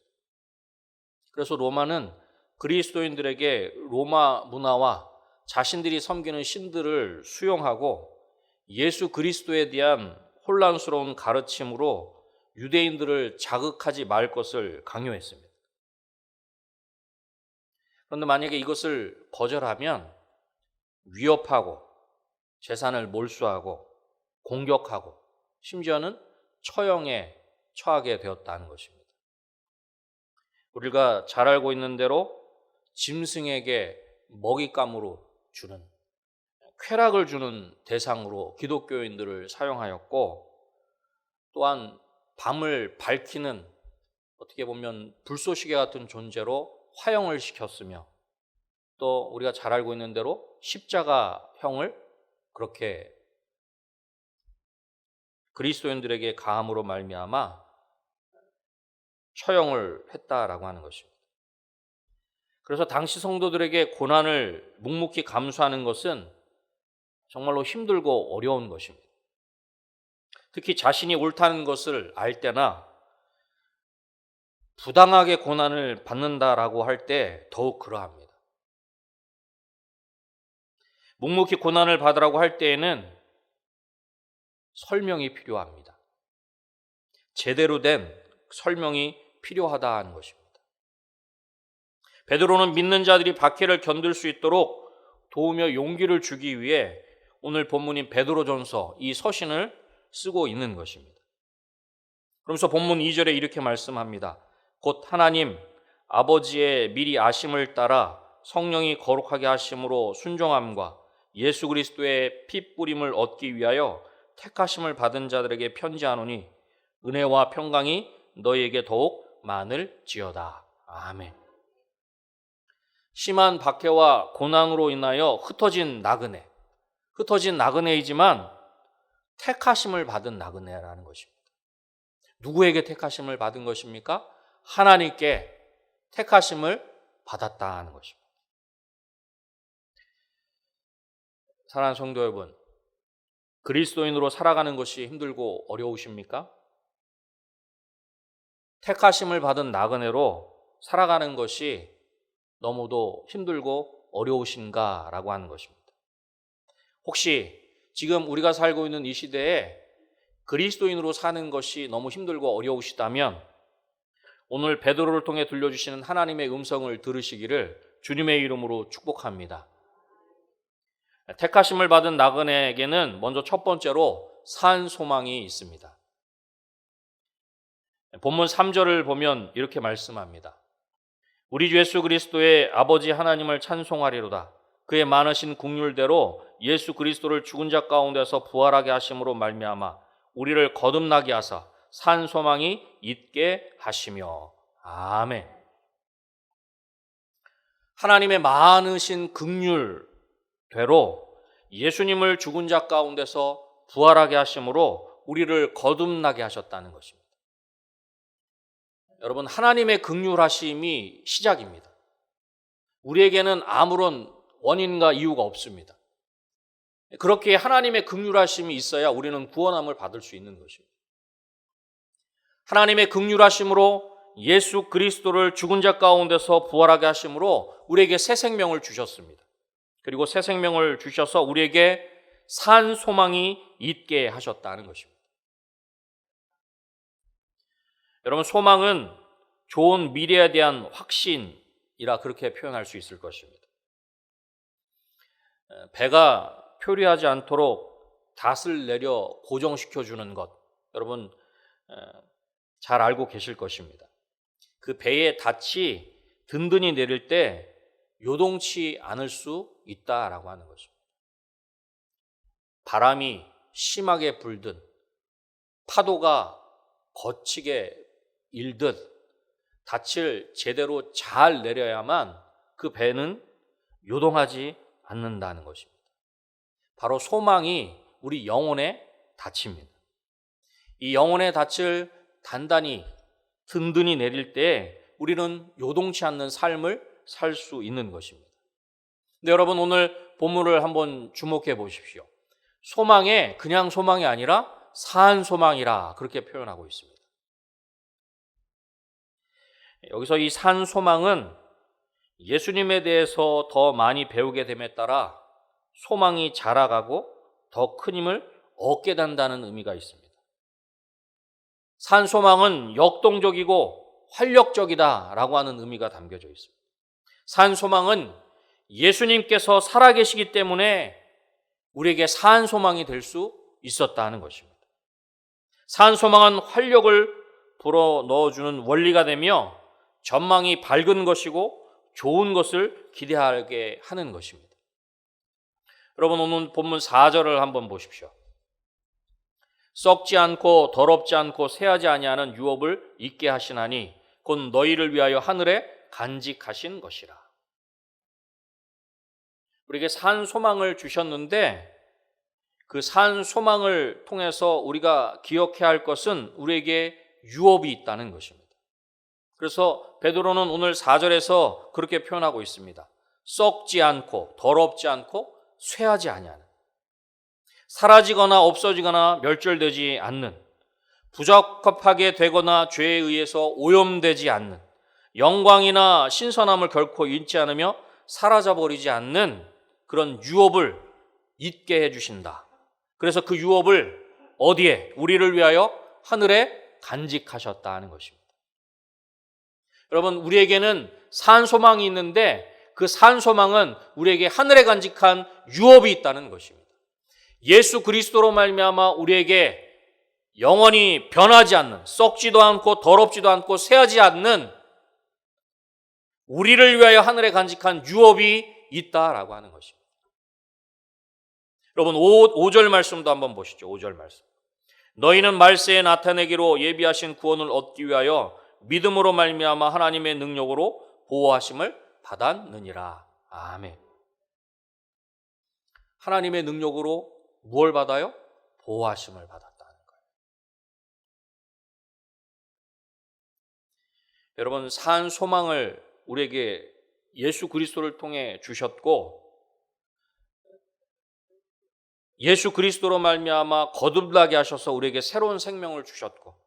그래서 로마는 그리스도인들에게 로마 문화와 자신들이 섬기는 신들을 수용하고 예수 그리스도에 대한 혼란스러운 가르침으로 유대인들을 자극하지 말 것을 강요했습니다. 그런데 만약에 이것을 거절하면 위협하고 재산을 몰수하고 공격하고 심지어는 처형에 처하게 되었다는 것입니다. 우리가 잘 알고 있는 대로 짐승에게 먹잇감으로 주는, 쾌락을 주는 대상으로 기독교인들을 사용하였고, 또한 밤을 밝히는 어떻게 보면 불쏘시개 같은 존재로 화형을 시켰으며, 또 우리가 잘 알고 있는 대로 십자가형을 그렇게 그리스도인들에게 가함으로 말미암아 처형을 했다라고 하는 것입니다. 그래서 당시 성도들에게 고난을 묵묵히 감수하는 것은 정말로 힘들고 어려운 것입니다. 특히 자신이 옳다는 것을 알 때나 부당하게 고난을 받는다라고 할 때 더욱 그러합니다. 묵묵히 고난을 받으라고 할 때에는 설명이 필요합니다. 제대로 된 설명이 필요하다 하는 것입니다. 베드로는 믿는 자들이 박해를 견딜 수 있도록 도우며 용기를 주기 위해 오늘 본문인 베드로전서 이 서신을 쓰고 있는 것입니다. 그러면서 본문 2절에 이렇게 말씀합니다. 곧 하나님 아버지의 미리 아심을 따라 성령이 거룩하게 하심으로 순종함과 예수 그리스도의 피 뿌림을 얻기 위하여 택하심을 받은 자들에게 편지하노니 은혜와 평강이 너희에게 더욱 많을지어다. 아멘. 심한 박해와 고난으로 인하여 흩어진 나그네이지만 택하심을 받은 나그네라는 것입니다. 누구에게 택하심을 받은 것입니까? 하나님께 택하심을 받았다 하는 것입니다. 사랑하는 성도 여러분, 그리스도인으로 살아가는 것이 힘들고 어려우십니까? 택하심을 받은 나그네로 살아가는 것이 너무도 힘들고 어려우신가라고 하는 것입니다. 혹시 지금 우리가 살고 있는 이 시대에 그리스도인으로 사는 것이 너무 힘들고 어려우시다면 오늘 베드로를 통해 들려주시는 하나님의 음성을 들으시기를 주님의 이름으로 축복합니다. 택하심을 받은 나그네에게는 먼저 첫 번째로 산 소망이 있습니다. 본문 3절을 보면 이렇게 말씀합니다. 우리 주 예수 그리스도의 아버지 하나님을 찬송하리로다. 그의 많으신 긍휼대로 예수 그리스도를 죽은 자 가운데서 부활하게 하심으로 말미암아 우리를 거듭나게 하사 산 소망이 있게 하시며. 아멘. 하나님의 많으신 긍휼대로 예수님을 죽은 자 가운데서 부활하게 하심으로 우리를 거듭나게 하셨다는 것입니다. 여러분, 하나님의 긍휼하심이 시작입니다. 우리에게는 아무런 원인과 이유가 없습니다. 그렇게 하나님의 긍휼하심이 있어야 우리는 구원함을 받을 수 있는 것입니다. 하나님의 긍휼하심으로 예수 그리스도를 죽은 자 가운데서 부활하게 하심으로 우리에게 새 생명을 주셨습니다. 그리고 새 생명을 주셔서 우리에게 산 소망이 있게 하셨다는 것입니다. 여러분, 소망은 좋은 미래에 대한 확신이라 그렇게 표현할 수 있을 것입니다. 배가 표류하지 않도록 닷을 내려 고정시켜주는 것, 여러분 잘 알고 계실 것입니다. 그 배의 닷이 든든히 내릴 때 요동치 않을 수 있다라고 하는 것입니다. 바람이 심하게 불든 파도가 거치게 일듯 닻을 제대로 잘 내려야만 그 배는 요동하지 않는다는 것입니다. 바로 소망이 우리 영혼의 닻입니다. 이 영혼의 닻을 단단히 든든히 내릴 때 우리는 요동치 않는 삶을 살 수 있는 것입니다. 근데 여러분, 오늘 본문을 한번 주목해 보십시오. 소망에 그냥 소망이 아니라 산 소망이라 그렇게 표현하고 있습니다. 여기서 이 산 소망은 예수님에 대해서 더 많이 배우게 됨에 따라 소망이 자라가고 더 큰 힘을 얻게 된다는 의미가 있습니다. 산 소망은 역동적이고 활력적이다라고 하는 의미가 담겨져 있습니다. 산 소망은 예수님께서 살아계시기 때문에 우리에게 산 소망이 될 수 있었다는 것입니다. 산 소망은 활력을 불어넣어주는 원리가 되며 전망이 밝은 것이고 좋은 것을 기대하게 하는 것입니다. 여러분, 오늘 본문 4절을 한번 보십시오. 썩지 않고 더럽지 않고 새하지 아니하는 유업을 있게 하시나니 곧 너희를 위하여 하늘에 간직하신 것이라. 우리에게 산 소망을 주셨는데 그 산 소망을 통해서 우리가 기억해야 할 것은 우리에게 유업이 있다는 것입니다. 그래서 베드로는 오늘 4절에서 그렇게 표현하고 있습니다. 썩지 않고 더럽지 않고 쇠하지 아니하는, 사라지거나 없어지거나 멸절되지 않는, 부적합하게 되거나 죄에 의해서 오염되지 않는, 영광이나 신선함을 결코 잃지 않으며 사라져버리지 않는 그런 유업을 있게 해주신다. 그래서 그 유업을 어디에? 우리를 위하여 하늘에 간직하셨다 하는 것입니다. 여러분, 우리에게는 산 소망이 있는데 그 산 소망은 우리에게 하늘에 간직한 유업이 있다는 것입니다. 예수 그리스도로 말미암아 우리에게 영원히 변하지 않는, 썩지도 않고 더럽지도 않고 쇠하지 않는 우리를 위하여 하늘에 간직한 유업이 있다라고 하는 것입니다. 여러분, 5절 말씀도 한번 보시죠. 5절 말씀. 너희는 말세에 나타내기로 예비하신 구원을 얻기 위하여 믿음으로 말미암아 하나님의 능력으로 보호하심을 받았느니라. 아멘. 하나님의 능력으로 무엇을 받아요? 보호하심을 받았다는 거예요. 여러분, 산 소망을 우리에게 예수 그리스도를 통해 주셨고, 예수 그리스도로 말미암아 거듭나게 하셔서 우리에게 새로운 생명을 주셨고,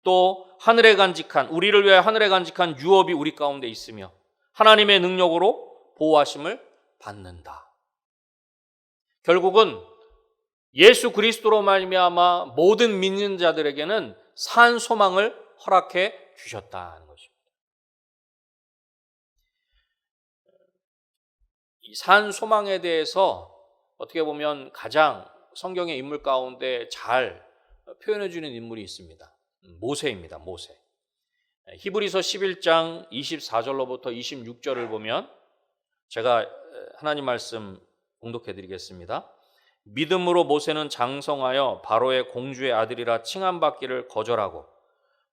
또 하늘에 간직한, 우리를 위하여 하늘에 간직한 유업이 우리 가운데 있으며 하나님의 능력으로 보호하심을 받는다. 결국은 예수 그리스도로 말미암아 모든 믿는 자들에게는 산 소망을 허락해 주셨다는 것입니다. 이 산 소망에 대해서 어떻게 보면 가장 성경의 인물 가운데 잘 표현해 주는 인물이 있습니다. 모세입니다. 모세. 히브리서 11장 24절로부터 26절을 보면 제가 하나님 말씀 봉독해 드리겠습니다. 믿음으로 모세는 장성하여 바로의 공주의 아들이라 칭함받기를 거절하고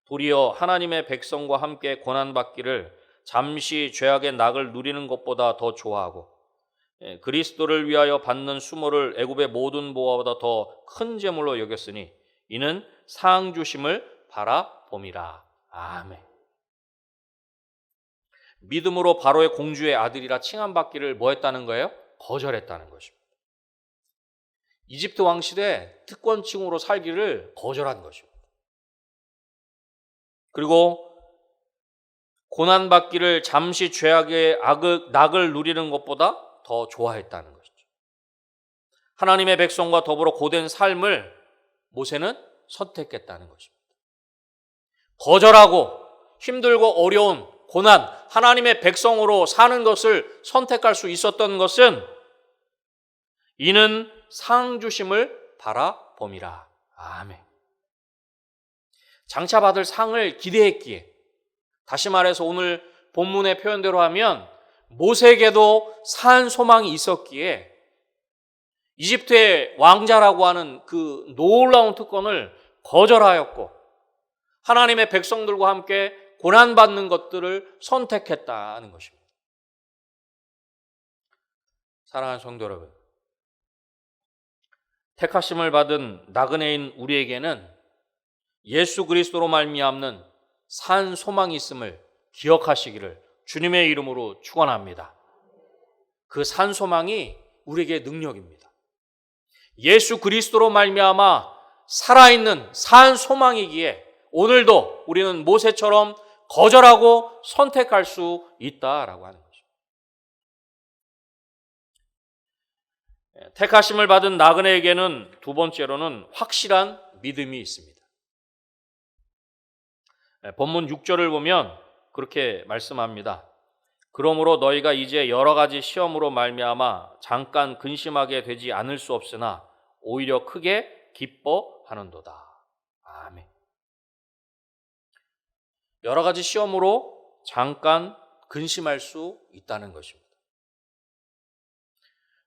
도리어 하나님의 백성과 함께 고난받기를 잠시 죄악의 낙을 누리는 것보다 더 좋아하고 그리스도를 위하여 받는 수모를 애굽의 모든 보화보다 더 큰 재물로 여겼으니 이는 상 주심을 바라봄이라. 아멘. 믿음으로 바로의 공주의 아들이라 칭함받기를 뭐 했다는 거예요? 거절했다는 것입니다. 이집트 왕실의 특권층으로 살기를 거절한 것입니다. 그리고 고난받기를 잠시 죄악의 낙을 누리는 것보다 더 좋아했다는 것이죠. 하나님의 백성과 더불어 고된 삶을 모세는 선택했다는 것입니다. 거절하고 힘들고 어려운 고난, 하나님의 백성으로 사는 것을 선택할 수 있었던 것은 이는 상 주심을 바라봄이라. 아멘. 장차 받을 상을 기대했기에, 다시 말해서 오늘 본문의 표현대로 하면 모세에게도 산 소망이 있었기에 이집트의 왕자라고 하는 그 놀라운 특권을 거절하였고 하나님의 백성들과 함께 고난받는 것들을 선택했다는 것입니다. 사랑하는 성도 여러분, 택하심을 받은 나그네인 우리에게는 예수 그리스도로 말미암는 산 소망이 있음을 기억하시기를 주님의 이름으로 축원합니다. 그 산 소망이 우리에게 능력입니다. 예수 그리스도로 말미암아 살아있는 산 소망이기에 오늘도 우리는 모세처럼 거절하고 선택할 수 있다라고 하는 것입니다. 택하심을 받은 나그네에게는 두 번째로는 확실한 믿음이 있습니다. 본문 6절을 보면 그렇게 말씀합니다. 그러므로 너희가 이제 여러 가지 시험으로 말미암아 잠깐 근심하게 되지 않을 수 없으나 오히려 크게 기뻐하는도다. 아멘. 여러 가지 시험으로 잠깐 근심할 수 있다는 것입니다.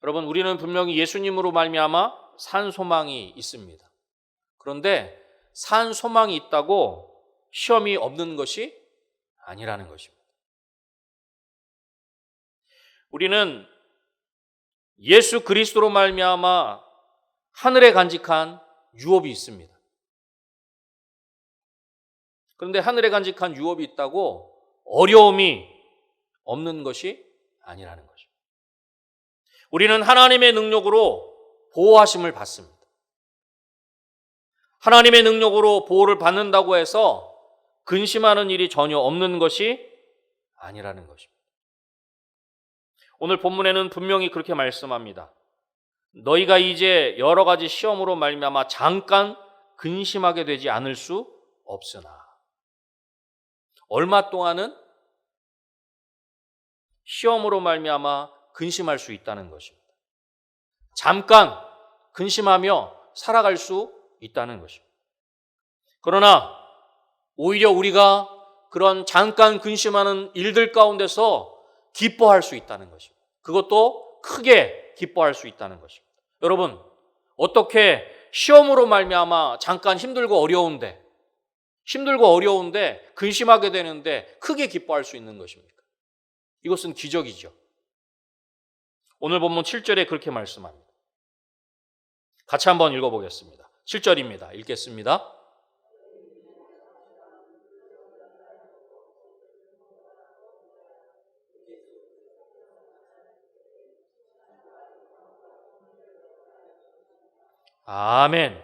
여러분, 우리는 분명히 예수님으로 말미암아 산 소망이 있습니다. 그런데 산 소망이 있다고 시험이 없는 것이 아니라는 것입니다. 우리는 예수 그리스도로 말미암아 하늘에 간직한 유업이 있습니다. 그런데 하늘에 간직한 유업이 있다고 어려움이 없는 것이 아니라는 것입니다. 우리는 하나님의 능력으로 보호하심을 받습니다. 하나님의 능력으로 보호를 받는다고 해서 근심하는 일이 전혀 없는 것이 아니라는 것입니다. 오늘 본문에는 분명히 그렇게 말씀합니다. 너희가 이제 여러 가지 시험으로 말미암아 잠깐 근심하게 되지 않을 수 없으나. 얼마 동안은 시험으로 말미암아 근심할 수 있다는 것입니다. 잠깐 근심하며 살아갈 수 있다는 것입니다. 그러나 오히려 우리가 그런 잠깐 근심하는 일들 가운데서 기뻐할 수 있다는 것입니다. 그것도 크게 기뻐할 수 있다는 것입니다. 여러분, 어떻게 시험으로 말미암아 잠깐 힘들고 어려운데 근심하게 되는데 크게 기뻐할 수 있는 것입니까? 이것은 기적이죠. 오늘 본문 7절에 그렇게 말씀합니다. 같이 한번 읽어보겠습니다. 7절입니다. 읽겠습니다. 아멘.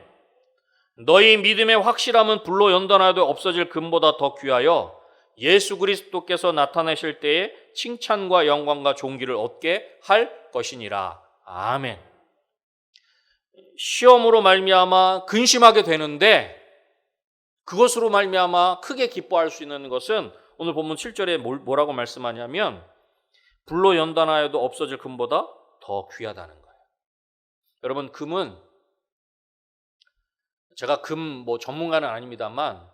너희 믿음의 확실함은 불로 연단하여도 없어질 금보다 더 귀하여 예수 그리스도께서 나타나실 때에 칭찬과 영광과 존귀를 얻게 할 것이니라. 아멘. 시험으로 말미암아 근심하게 되는데 그것으로 말미암아 크게 기뻐할 수 있는 것은 오늘 본문 7절에 뭐라고 말씀하냐면 불로 연단하여도 없어질 금보다 더 귀하다는 거예요. 여러분, 금은 제가 금 전문가는 아닙니다만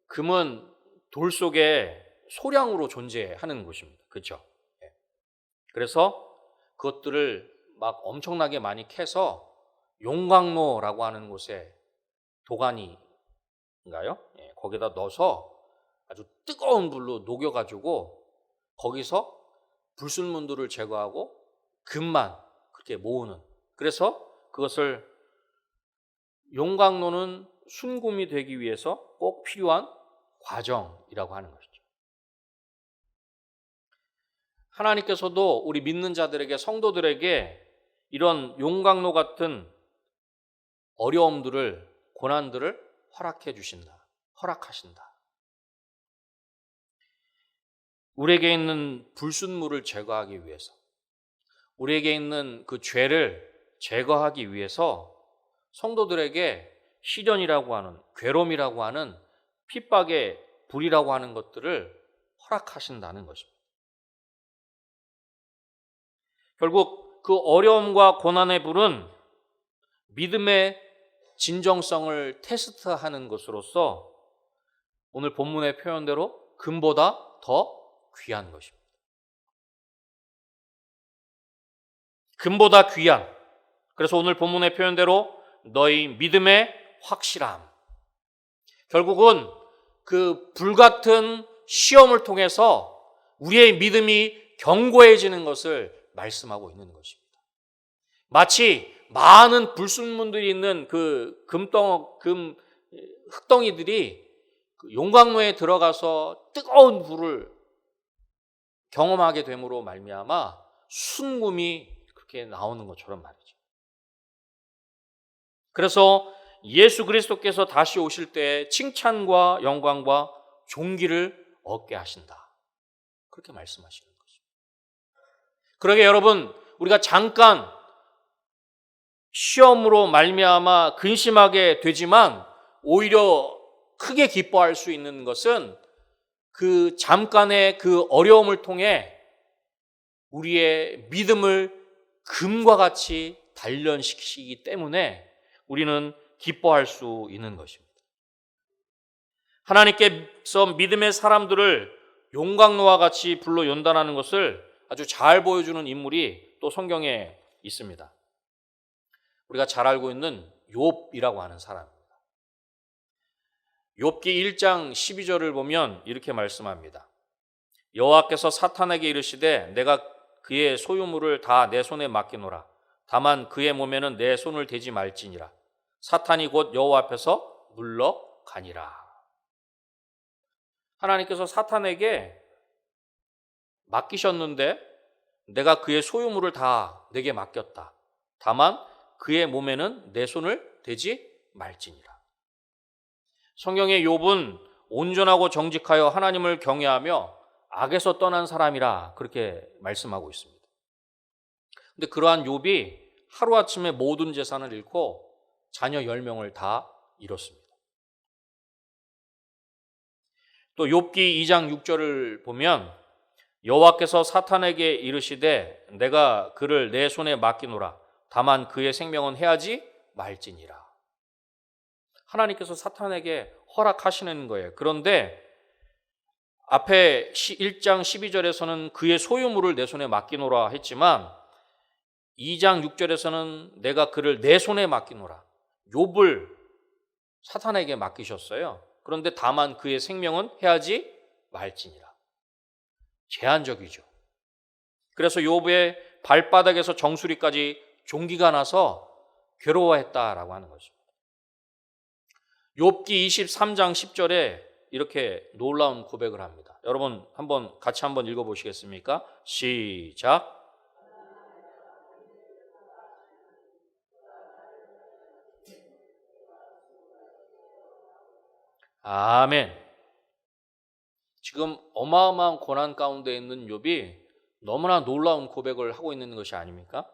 금은 돌 속에 소량으로 존재하는 것입니다. 그렇죠? 그래서 그것들을 막 엄청나게 많이 캐서 용광로라고 하는 곳에 도가니인가요? 거기다 넣어서 아주 뜨거운 불로 녹여가지고 거기서 불순물들을 제거하고 금만 그렇게 모으는. 그래서 그것을 용광로는 순금이 되기 위해서 꼭 필요한 과정이라고 하는 것이죠. 하나님께서도 우리 믿는 자들에게, 성도들에게 이런 용광로 같은 어려움들을, 고난들을 허락하신다. 우리에게 있는 불순물을 제거하기 위해서, 우리에게 있는 그 죄를 제거하기 위해서 성도들에게 시련이라고 하는, 괴로움이라고 하는, 핍박의 불이라고 하는 것들을 허락하신다는 것입니다. 결국 그 어려움과 고난의 불은 믿음의 진정성을 테스트하는 것으로서 오늘 본문의 표현대로 금보다 더 귀한 것입니다. 금보다 귀한. 그래서 오늘 본문의 표현대로 너희 믿음의 확실함. 결국은 그 불같은 시험을 통해서 우리의 믿음이 견고해지는 것을 말씀하고 있는 것입니다. 마치 많은 불순물들이 있는 그 흙덩이들이 그 용광로에 들어가서 뜨거운 불을 경험하게 됨으로 말미암아 순금이 그렇게 나오는 것처럼 말이죠. 그래서 예수 그리스도께서 다시 오실 때 칭찬과 영광과 존귀를 얻게 하신다. 그렇게 말씀하시는 것입니다. 그러게 여러분, 우리가 잠깐 시험으로 말미암아 근심하게 되지만 오히려 크게 기뻐할 수 있는 것은 그 잠깐의 그 어려움을 통해 우리의 믿음을 금과 같이 단련시키기 때문에 우리는 기뻐할 수 있는 것입니다. 하나님께서 믿음의 사람들을 용광로와 같이 불로 연단하는 것을 아주 잘 보여주는 인물이 또 성경에 있습니다. 우리가 잘 알고 있는 욥이라고 하는 사람입니다. 욥기 1장 12절을 보면 이렇게 말씀합니다. 여호와께서 사탄에게 이르시되 내가 그의 소유물을 다 내 손에 맡기노라. 다만 그의 몸에는 내 손을 대지 말지니라. 사탄이 곧 여호와 앞에서 물러가니라. 하나님께서 사탄에게 맡기셨는데 내가 그의 소유물을 다 내게 맡겼다. 다만 그의 몸에는 내 손을 대지 말지니라. 성경의 욥은 온전하고 정직하여 하나님을 경외하며 악에서 떠난 사람이라 그렇게 말씀하고 있습니다. 근데 그러한 욥이 하루아침에 모든 재산을 잃고 자녀 10명을 다 잃었습니다. 또 욥기 2장 6절을 보면 여호와께서 사탄에게 이르시되 내가 그를 내 손에 맡기노라. 다만 그의 생명은 해하지 말지니라. 하나님께서 사탄에게 허락하시는 거예요. 그런데 앞에 1장 12절에서는 그의 소유물을 내 손에 맡기노라 했지만 2장 6절에서는 내가 그를 내 손에 맡기노라. 욥을 사탄에게 맡기셨어요. 그런데 다만 그의 생명은 해하지 말지니라. 제한적이죠. 그래서 욥의 발바닥에서 정수리까지 종기가 나서 괴로워했다라고 하는 것입니다. 욥기 23장 10절에 이렇게 놀라운 고백을 합니다. 여러분 같이 한번 읽어보시겠습니까? 시작. 아멘. 지금 어마어마한 고난 가운데 있는 욥이 너무나 놀라운 고백을 하고 있는 것이 아닙니까?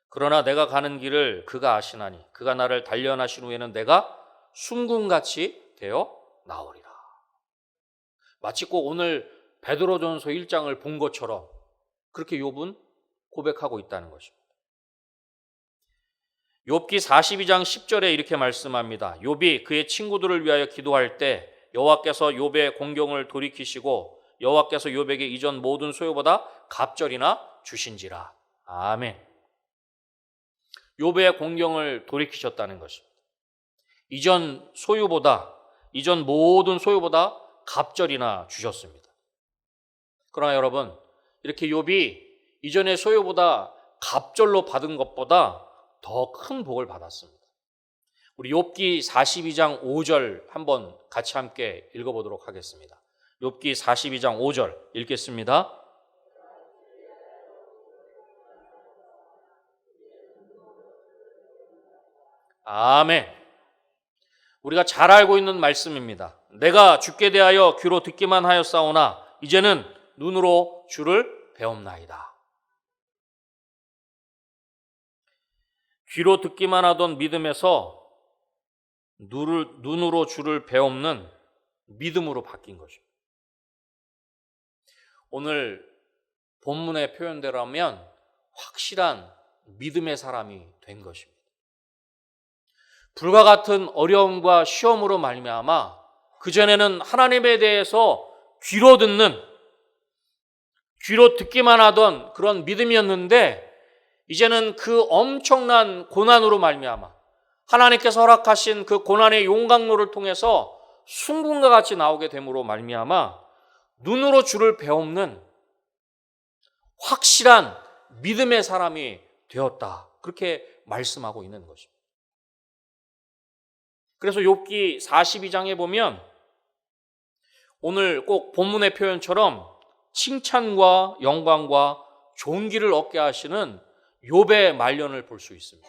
그러나 내가 가는 길을 그가 아시나니 그가 나를 단련하신 후에는 내가 순금같이 되어 나오리라. 마치 꼭 오늘 베드로전서 1장을 본 것처럼 그렇게 욥은 고백하고 있다는 것입니다. 욥기 42장 10절에 이렇게 말씀합니다. 욥이 그의 친구들을 위하여 기도할 때 여호와께서 욥의 공경을 돌이키시고 여호와께서 욥에게 이전 모든 소유보다 갑절이나 주신지라. 아멘. 욥의 공경을 돌이키셨다는 것입니다. 이전 모든 소유보다 갑절이나 주셨습니다. 그러나 여러분, 이렇게 욥이 이전의 소유보다 갑절로 받은 것보다 더 큰 복을 받았습니다. 우리 욥기 42장 5절 한번 같이 함께 읽어보도록 하겠습니다. 욥기 42장 5절 읽겠습니다. 아멘. 우리가 잘 알고 있는 말씀입니다. 내가 주께 대하여 귀로 듣기만 하였사오나 이제는 눈으로 주를 배움나이다. 귀로 듣기만 하던 믿음에서 눈으로 주를 배움는 믿음으로 바뀐 것입니다. 오늘 본문의 표현대로라면 확실한 믿음의 사람이 된 것입니다. 불과 같은 어려움과 시험으로 말미암아 그전에는 하나님에 대해서 귀로 듣기만 하던 그런 믿음이었는데 이제는 그 엄청난 고난으로 말미암아 하나님께서 허락하신 그 고난의 용광로를 통해서 순금과 같이 나오게 됨으로 말미암아 눈으로 주를 배움는 확실한 믿음의 사람이 되었다. 그렇게 말씀하고 있는 것입니다. 그래서 욥기 42장에 보면 오늘 꼭 본문의 표현처럼 칭찬과 영광과 존귀를 얻게 하시는 욥의 말년을 볼 수 있습니다.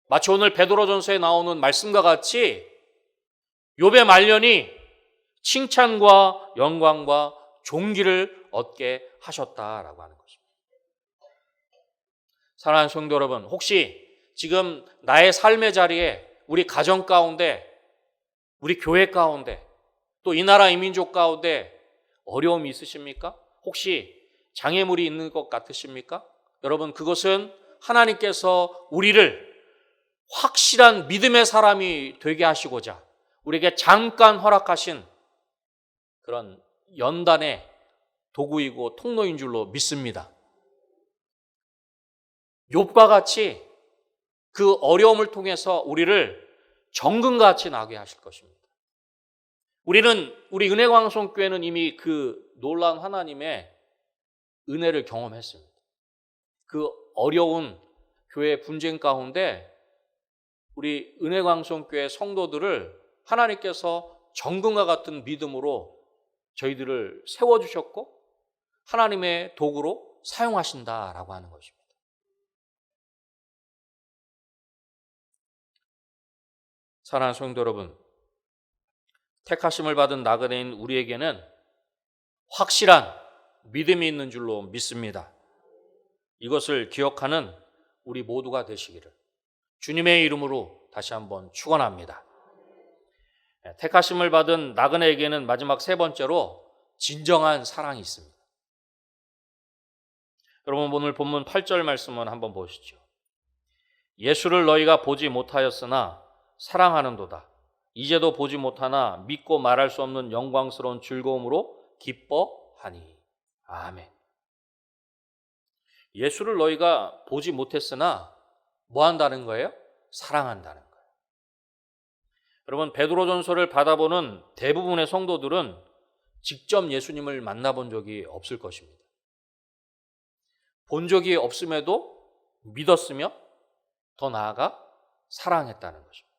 마치 오늘 베드로전서에 나오는 말씀과 같이 욥의 말년이 칭찬과 영광과 존귀를 얻게 하셨다라고 하는 것입니다. 사랑하는 성도 여러분, 혹시 지금 나의 삶의 자리에 우리 가정 가운데, 우리 교회 가운데, 또 이 나라 이 민족 가운데 어려움이 있으십니까? 혹시 장애물이 있는 것 같으십니까? 여러분, 그것은 하나님께서 우리를 확실한 믿음의 사람이 되게 하시고자 우리에게 잠깐 허락하신 그런 연단의 도구이고 통로인 줄로 믿습니다. 욥과 같이 그 어려움을 통해서 우리를 정금같이 나게 하실 것입니다. 우리 은혜광성교회는 이미 그 놀라운 하나님의 은혜를 경험했습니다. 그 어려운 교회 분쟁 가운데 우리 은혜광성교회 성도들을 하나님께서 정금과 같은 믿음으로 저희들을 세워주셨고 하나님의 도구로 사용하신다라고 하는 것입니다. 사랑하는 성도 여러분, 택하심을 받은 나그네인 우리에게는 확실한 믿음이 있는 줄로 믿습니다. 이것을 기억하는 우리 모두가 되시기를 주님의 이름으로 다시 한번 축원합니다. 택하심을 받은 나그네에게는 마지막 세 번째로 진정한 사랑이 있습니다. 여러분, 오늘 본문 8절 말씀은 한번 보시죠. 예수를 너희가 보지 못하였으나 사랑하는도다. 이제도 보지 못하나 믿고 말할 수 없는 영광스러운 즐거움으로 기뻐하니. 아멘. 예수를 너희가 보지 못했으나 뭐 한다는 거예요? 사랑한다는 거예요. 여러분, 베드로전서를 받아보는 대부분의 성도들은 직접 예수님을 만나본 적이 없을 것입니다. 본 적이 없음에도 믿었으며 더 나아가 사랑했다는 것입니다.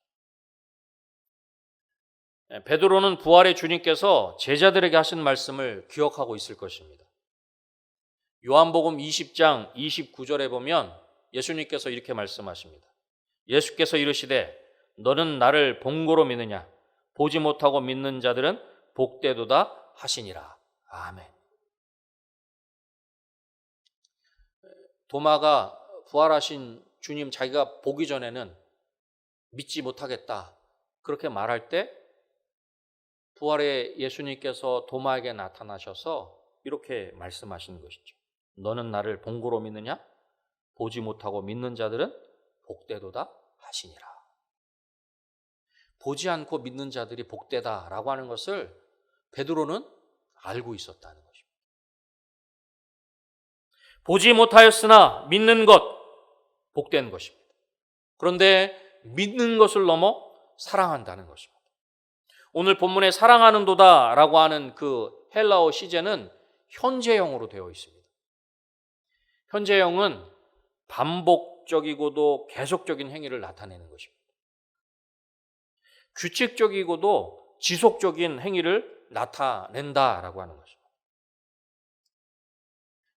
베드로는 부활의 주님께서 제자들에게 하신 말씀을 기억하고 있을 것입니다. 요한복음 20장 29절에 보면 예수님께서 이렇게 말씀하십니다. 예수께서 이르시되 너는 나를 본고로 믿느냐? 보지 못하고 믿는 자들은 복되도다 하시니라. 아멘. 도마가 부활하신 주님 자기가 보기 전에는 믿지 못하겠다 그렇게 말할 때 부활의 예수님께서 도마에게 나타나셔서 이렇게 말씀하시는 것이죠. 너는 나를 본고로 믿느냐? 보지 못하고 믿는 자들은 복되도다 하시니라. 보지 않고 믿는 자들이 복되다라고 하는 것을 베드로는 알고 있었다는 것입니다. 보지 못하였으나 믿는 것 복된 것입니다. 그런데 믿는 것을 넘어 사랑한다는 것입니다. 오늘 본문에 사랑하는도다라고 하는 그 헬라어 시제는 현재형으로 되어 있습니다. 현재형은 반복적이고도 계속적인 행위를 나타내는 것입니다. 규칙적이고도 지속적인 행위를 나타낸다라고 하는 것입니다.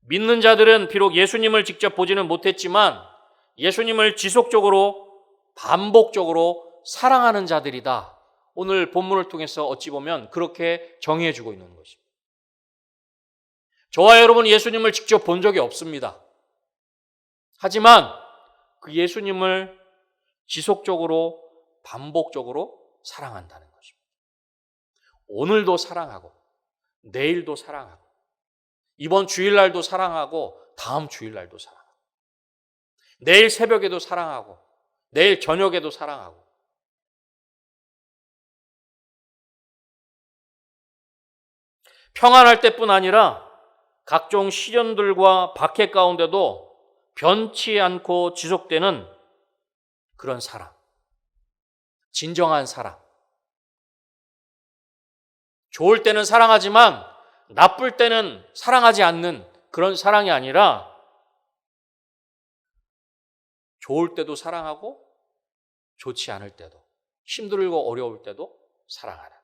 믿는 자들은 비록 예수님을 직접 보지는 못했지만 예수님을 지속적으로 반복적으로 사랑하는 자들이다. 오늘 본문을 통해서 어찌 보면 그렇게 정의해주고 있는 것입니다. 저와 여러분 예수님을 직접 본 적이 없습니다. 하지만 그 예수님을 지속적으로 반복적으로 사랑한다는 것입니다. 오늘도 사랑하고 내일도 사랑하고 이번 주일날도 사랑하고 다음 주일날도 사랑하고 내일 새벽에도 사랑하고 내일 저녁에도 사랑하고 평안할 때뿐 아니라 각종 시련들과 박해 가운데도 변치 않고 지속되는 그런 사랑, 진정한 사랑. 좋을 때는 사랑하지만 나쁠 때는 사랑하지 않는 그런 사랑이 아니라 좋을 때도 사랑하고 좋지 않을 때도 힘들고 어려울 때도 사랑하는.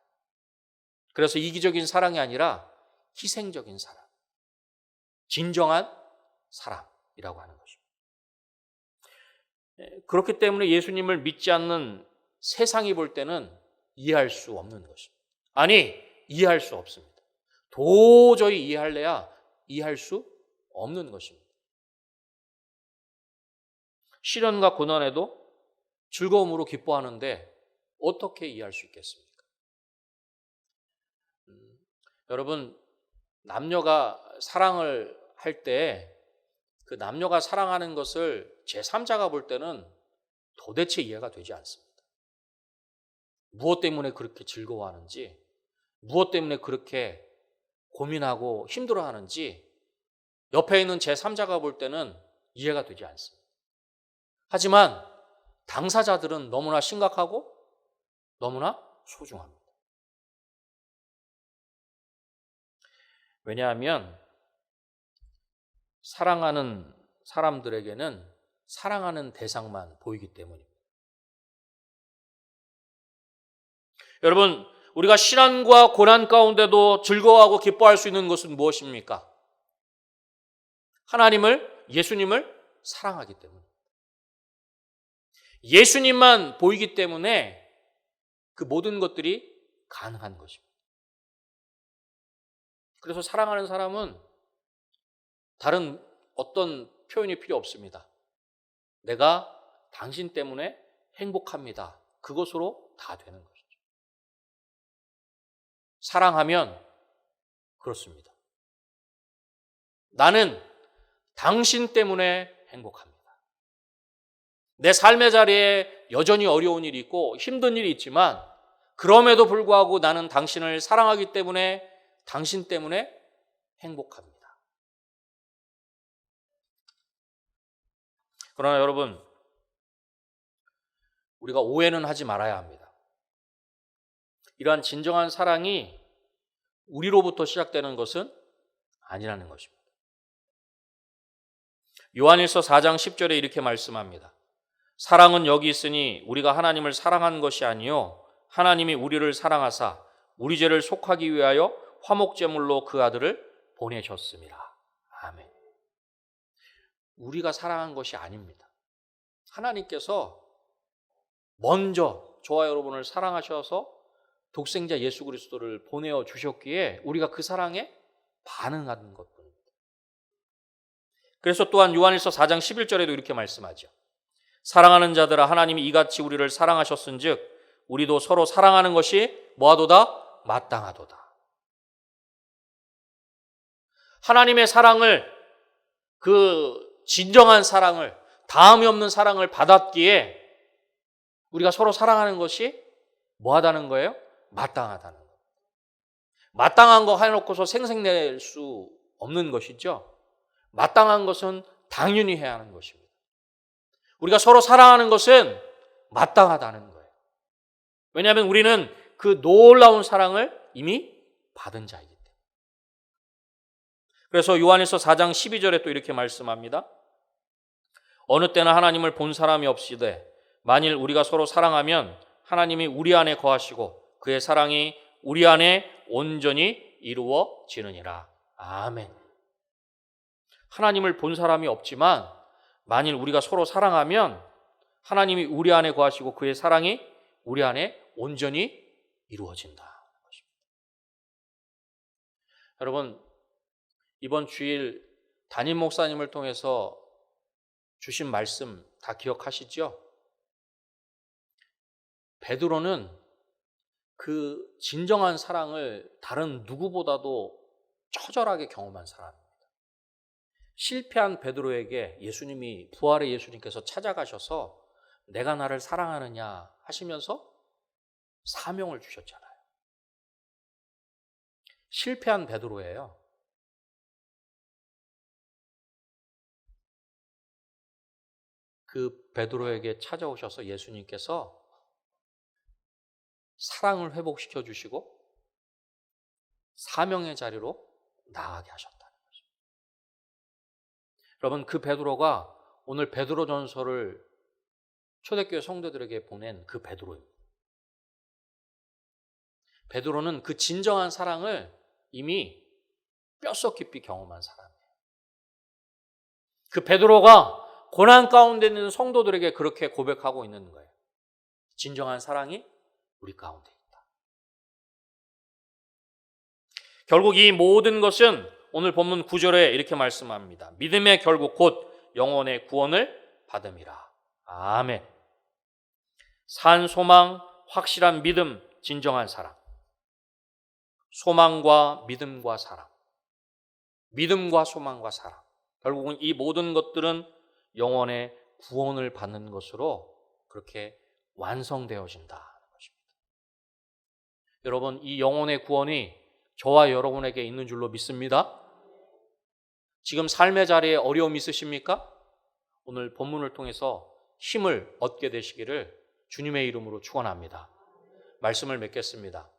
그래서 이기적인 사랑이 아니라 희생적인 사랑, 진정한 사랑이라고 하는 것입니다. 그렇기 때문에 예수님을 믿지 않는 세상이 볼 때는 이해할 수 없는 것입니다. 아니, 이해할 수 없습니다. 도저히 이해할래야 이해할 수 없는 것입니다. 시련과 고난에도 즐거움으로 기뻐하는데 어떻게 이해할 수 있겠습니까? 여러분, 남녀가 사랑을 할 때 그 남녀가 사랑하는 것을 제3자가 볼 때는 도대체 이해가 되지 않습니다. 무엇 때문에 그렇게 즐거워하는지, 무엇 때문에 그렇게 고민하고 힘들어하는지 옆에 있는 제3자가 볼 때는 이해가 되지 않습니다. 하지만 당사자들은 너무나 심각하고 너무나 소중합니다. 왜냐하면 사랑하는 사람들에게는 사랑하는 대상만 보이기 때문입니다. 여러분, 우리가 시련과 고난 가운데도 즐거워하고 기뻐할 수 있는 것은 무엇입니까? 하나님을, 예수님을 사랑하기 때문입니다. 예수님만 보이기 때문에 그 모든 것들이 가능한 것입니다. 그래서 사랑하는 사람은 다른 어떤 표현이 필요 없습니다. 내가 당신 때문에 행복합니다. 그것으로 다 되는 것이죠. 사랑하면 그렇습니다. 나는 당신 때문에 행복합니다. 내 삶의 자리에 여전히 어려운 일이 있고 힘든 일이 있지만 그럼에도 불구하고 나는 당신을 사랑하기 때문에 당신 때문에 행복합니다. 그러나 여러분, 우리가 오해는 하지 말아야 합니다. 이러한 진정한 사랑이 우리로부터 시작되는 것은 아니라는 것입니다. 요한일서 4장 10절에 이렇게 말씀합니다. 사랑은 여기 있으니 우리가 하나님을 사랑한 것이 아니요 하나님이 우리를 사랑하사 우리 죄를 속하기 위하여 화목제물로 그 아들을 보내셨습니다. 아멘. 우리가 사랑한 것이 아닙니다. 하나님께서 먼저 저와 여러분을 사랑하셔서 독생자 예수 그리스도를 보내어 주셨기에 우리가 그 사랑에 반응하는 것뿐입니다. 그래서 또한 요한일서 4장 11절에도 이렇게 말씀하죠. 사랑하는 자들아 하나님이 이같이 우리를 사랑하셨은즉 우리도 서로 사랑하는 것이 뭐하도다? 마땅하도다. 하나님의 사랑을, 그 진정한 사랑을, 다음이 없는 사랑을 받았기에 우리가 서로 사랑하는 것이 뭐하다는 거예요? 마땅하다는 거예요. 마땅한 거 해놓고서 생색낼 수 없는 것이죠. 마땅한 것은 당연히 해야 하는 것입니다. 우리가 서로 사랑하는 것은 마땅하다는 거예요. 왜냐하면 우리는 그 놀라운 사랑을 이미 받은 자이기 때문에. 그래서 요한일서 4장 12절에 또 이렇게 말씀합니다. 어느 때나 하나님을 본 사람이 없이되 만일 우리가 서로 사랑하면 하나님이 우리 안에 거하시고 그의 사랑이 우리 안에 온전히 이루어지느니라. 아멘. 하나님을 본 사람이 없지만 만일 우리가 서로 사랑하면 하나님이 우리 안에 거하시고 그의 사랑이 우리 안에 온전히 이루어진다. 여러분, 이번 주일 담임 목사님을 통해서 주신 말씀 다 기억하시죠? 베드로는 그 진정한 사랑을 다른 누구보다도 처절하게 경험한 사람입니다. 실패한 베드로에게 예수님이, 부활의 예수님께서 찾아가셔서 내가 나를 사랑하느냐 하시면서 사명을 주셨잖아요. 실패한 베드로예요. 그 베드로에게 찾아오셔서 예수님께서 사랑을 회복시켜 주시고 사명의 자리로 나가게 하셨다는 거죠. 여러분, 그 베드로가 오늘 베드로전서를 초대교회 성도들에게 보낸 그 베드로입니다. 베드로는 그 진정한 사랑을 이미 뼛속 깊이 경험한 사람이에요. 그 베드로가 고난 가운데 있는 성도들에게 그렇게 고백하고 있는 거예요. 진정한 사랑이 우리 가운데 있다. 결국 이 모든 것은 오늘 본문 9절에 이렇게 말씀합니다. 믿음의 결국 곧 영혼의 구원을 받음이라. 아멘. 산 소망, 확실한 믿음, 진정한 사랑. 소망과 믿음과 사랑. 믿음과 소망과 사랑. 결국은 이 모든 것들은 영혼의 구원을 받는 것으로 그렇게 완성되어진다는 것입니다. 여러분, 이 영혼의 구원이 저와 여러분에게 있는 줄로 믿습니다. 지금 삶의 자리에 어려움 있으십니까? 오늘 본문을 통해서 힘을 얻게 되시기를 주님의 이름으로 축원합니다. 말씀을 맺겠습니다.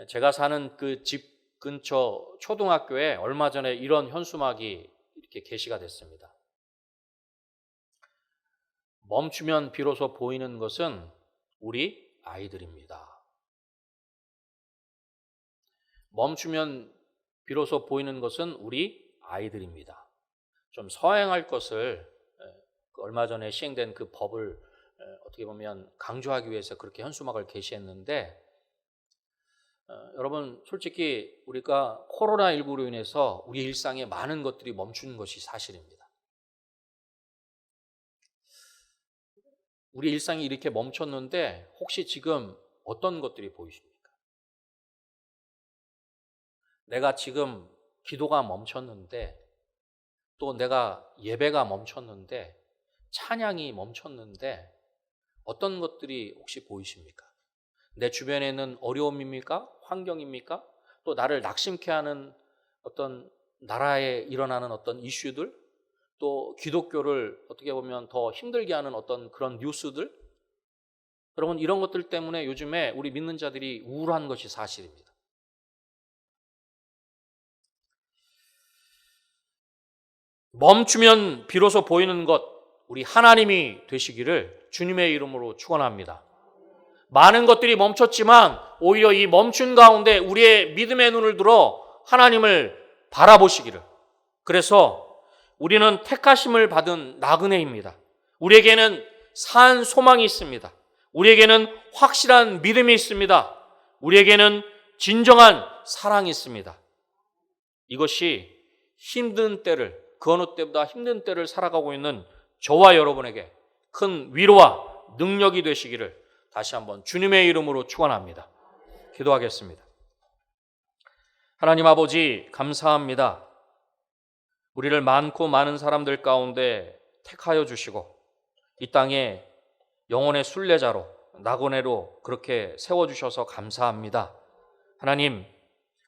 제가 사는 그 집 근처 초등학교에 얼마 전에 이런 현수막이 이렇게 게시가 됐습니다. 멈추면 비로소 보이는 것은 우리 아이들입니다. 멈추면 비로소 보이는 것은 우리 아이들입니다. 좀 서행할 것을 얼마 전에 시행된 그 법을 어떻게 보면 강조하기 위해서 그렇게 현수막을 게시했는데, 여러분, 솔직히 우리가 코로나19로 인해서 우리 일상에 많은 것들이 멈추는 것이 사실입니다. 우리 일상이 이렇게 멈췄는데 혹시 지금 어떤 것들이 보이십니까? 내가 지금 기도가 멈췄는데, 또 내가 예배가 멈췄는데, 찬양이 멈췄는데 어떤 것들이 혹시 보이십니까? 내 주변에는 어려움입니까? 환경입니까? 또 나를 낙심케 하는 어떤 나라에 일어나는 어떤 이슈들, 또 기독교를 어떻게 보면 더 힘들게 하는 어떤 그런 뉴스들, 여러분 이런 것들 때문에 요즘에 우리 믿는 자들이 우울한 것이 사실입니다. 멈추면 비로소 보이는 것, 우리 하나님이 되시기를 주님의 이름으로 축원합니다. 많은 것들이 멈췄지만 오히려 이 멈춘 가운데 우리의 믿음의 눈을 들어 하나님을 바라보시기를. 그래서 우리는 택하심을 받은 나그네입니다. 우리에게는 산 소망이 있습니다. 우리에게는 확실한 믿음이 있습니다. 우리에게는 진정한 사랑이 있습니다. 이것이 힘든 때를, 그 어느 때보다 힘든 때를 살아가고 있는 저와 여러분에게 큰 위로와 능력이 되시기를 다시 한번 주님의 이름으로 축원합니다. 기도하겠습니다. 하나님 아버지 감사합니다. 우리를 많고 많은 사람들 가운데 택하여 주시고 이 땅에 영혼의 순례자로, 나그네로 그렇게 세워주셔서 감사합니다. 하나님,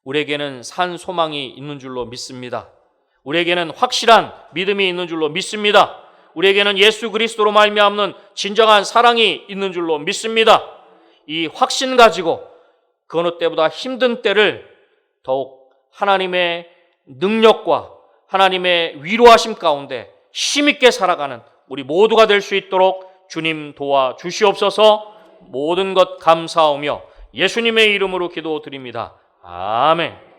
우리에게는 산 소망이 있는 줄로 믿습니다. 우리에게는 확실한 믿음이 있는 줄로 믿습니다. 우리에게는 예수 그리스도로 말미암는 진정한 사랑이 있는 줄로 믿습니다. 이 확신 가지고 그 어느 때보다 힘든 때를 더욱 하나님의 능력과 하나님의 위로하심 가운데 힘있게 살아가는 우리 모두가 될 수 있도록 주님 도와주시옵소서. 모든 것 감사하며 예수님의 이름으로 기도드립니다. 아멘.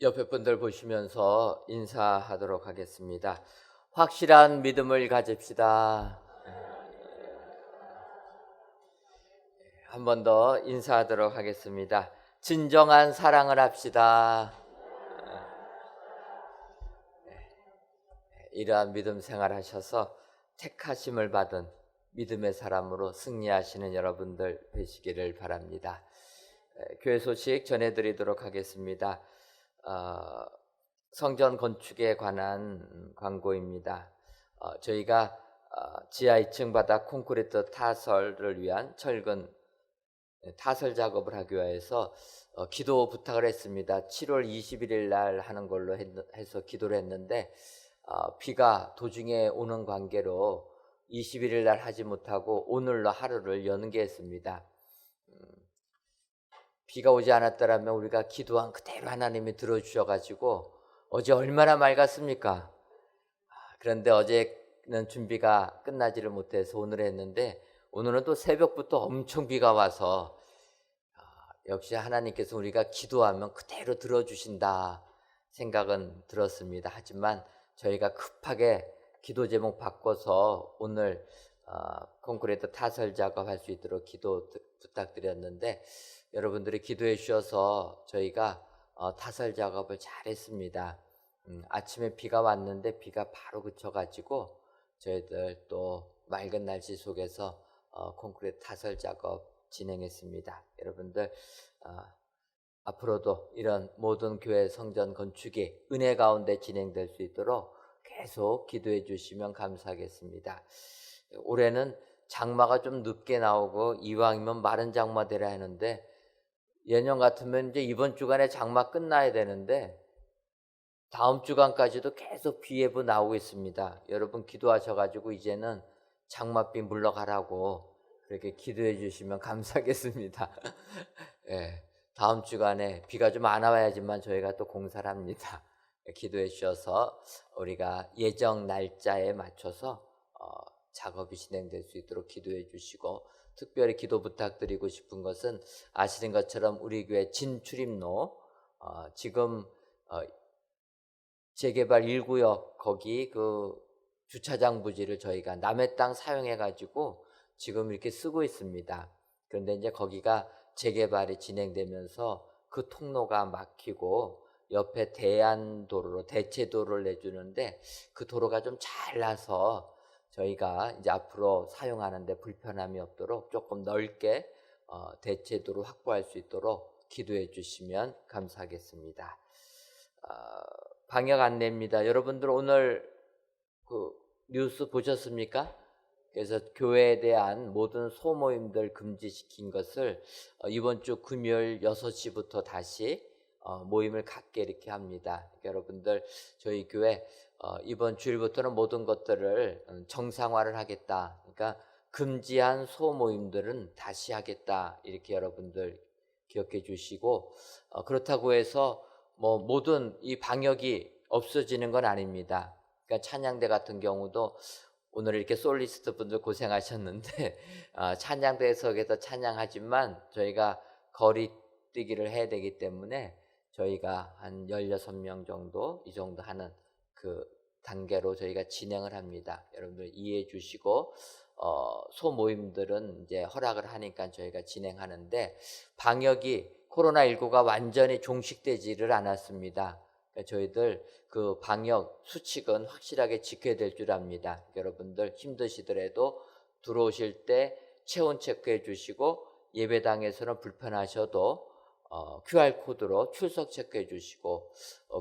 옆에 분들 보시면서 인사하도록 하겠습니다. 확실한 믿음을 가집시다. 한 번 더 인사하도록 하겠습니다. 진정한 사랑을 합시다. 이러한 믿음 생활 하셔서 택하심을 받은 믿음의 사람으로 승리하시는 여러분들 되시기를 바랍니다. 교회 소식 전해드리도록 하겠습니다. 성전 건축에 관한 광고입니다. 저희가 지하 2층 바닥 콘크리트 타설을 위한 철근 타설 작업을 하기 위해서 기도 부탁을 했습니다. 7월 21일 날 하는 걸로 해서 기도를 했는데 비가 도중에 오는 관계로 21일 날 하지 못하고 오늘로 하루를 연기했습니다. 비가 오지 않았더라면 우리가 기도한 그대로 하나님이 들어주셔가지고 어제 얼마나 맑았습니까? 그런데 어제는 준비가 끝나지를 못해서 오늘 했는데 오늘은 또 새벽부터 엄청 비가 와서 역시 하나님께서 우리가 기도하면 그대로 들어주신다 생각은 들었습니다. 하지만 저희가 급하게 기도 제목 바꿔서 오늘 콘크리트 타설 작업할 수 있도록 기도 부탁드렸는데 여러분들이 기도해 주셔서 저희가 타설 작업을 잘했습니다. 아침에 비가 왔는데 비가 바로 그쳐가지고 저희들 또 맑은 날씨 속에서 콘크리트 타설 작업 진행했습니다. 여러분들 앞으로도 이런 모든 교회 성전 건축이 은혜 가운데 진행될 수 있도록 계속 기도해 주시면 감사하겠습니다. 올해는 장마가 좀 늦게 나오고 이왕이면 마른 장마 되라 하는데 예년 같으면 이제 이번 주간에 장마 끝나야 되는데 다음 주간까지도 계속 비 예보 나오고 있습니다. 여러분 기도하셔가지고 이제는 장마비 물러가라고 그렇게 기도해 주시면 감사하겠습니다. 예, 다음 주간에 비가 좀 안 와야지만 저희가 또 공사를 합니다. 기도해 주셔서 우리가 예정 날짜에 맞춰서 작업이 진행될 수 있도록 기도해 주시고 특별히 기도 부탁드리고 싶은 것은 아시는 것처럼 우리 교회 진출입로 지금 재개발 1구역 거기 그 주차장 부지를 저희가 남의 땅 사용해 가지고 지금 이렇게 쓰고 있습니다. 그런데 이제 거기가 재개발이 진행되면서 그 통로가 막히고 옆에 대안도로로 대체도로를 내주는데 그 도로가 좀 잘 나서 저희가 이제 앞으로 사용하는데 불편함이 없도록 조금 넓게 대체도로 확보할 수 있도록 기도해 주시면 감사하겠습니다. 방역 안내입니다. 여러분들 오늘 그 뉴스 보셨습니까? 그래서 교회에 대한 모든 소모임들 금지시킨 것을 이번 주 금요일 6시부터 다시 모임을 갖게 이렇게 합니다. 그러니까 여러분들 저희 교회 이번 주일부터는 모든 것들을 정상화를 하겠다. 그러니까 금지한 소모임들은 다시 하겠다. 이렇게 여러분들 기억해 주시고 그렇다고 해서 뭐 모든 이 방역이 없어지는 건 아닙니다. 그러니까 찬양대 같은 경우도 오늘 이렇게 솔리스트 분들 고생하셨는데 찬양대석에서 찬양하지만 저희가 거리 뛰기를 해야 되기 때문에 저희가 한 16명 정도 이 정도 하는 그 단계로 저희가 진행을 합니다. 여러분들 이해해 주시고 소모임들은 이제 허락을 하니까 저희가 진행하는데 방역이 코로나19가 완전히 종식되지를 않았습니다. 그러니까 저희들 그 방역 수칙은 확실하게 지켜야 될 줄 압니다. 여러분들 힘드시더라도 들어오실 때 체온 체크해 주시고 예배당에서는 불편하셔도 QR코드로 출석 체크해 주시고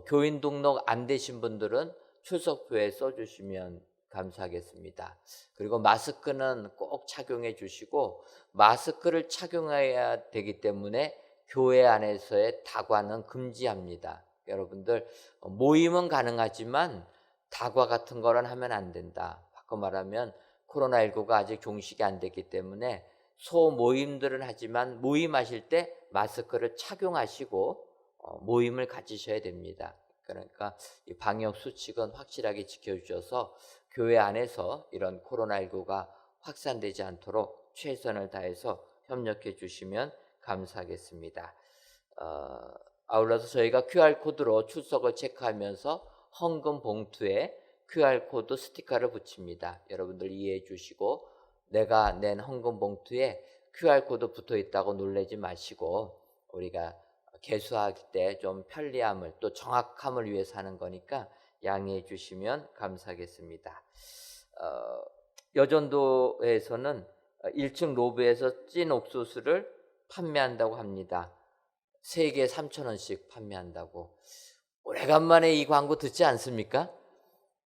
교인 등록 안 되신 분들은 출석표에 써주시면 감사하겠습니다. 그리고 마스크는 꼭 착용해 주시고 마스크를 착용해야 되기 때문에 교회 안에서의 다과는 금지합니다. 여러분들 모임은 가능하지만 다과 같은 거는 하면 안 된다. 바꿔 말하면 코로나19가 아직 종식이 안 됐기 때문에 소모임들은 하지만 모임하실 때 마스크를 착용하시고 모임을 가지셔야 됩니다. 그러니까 이 방역 수칙은 확실하게 지켜주셔서 교회 안에서 이런 코로나19가 확산되지 않도록 최선을 다해서 협력해 주시면 감사하겠습니다. 아울러서 저희가 QR코드로 출석을 체크하면서 헌금 봉투에 QR코드 스티커를 붙입니다. 여러분들 이해해 주시고 내가 낸 헌금 봉투에 QR코드 붙어 있다고 놀라지 마시고 우리가 개수할 때 좀 편리함을 또 정확함을 위해서 하는 거니까 양해해 주시면 감사하겠습니다. 여전도에서는 1층 로비에서 찐 옥수수를 판매한다고 합니다. 3개에 3,000원씩 판매한다고. 오래간만에 이 광고 듣지 않습니까?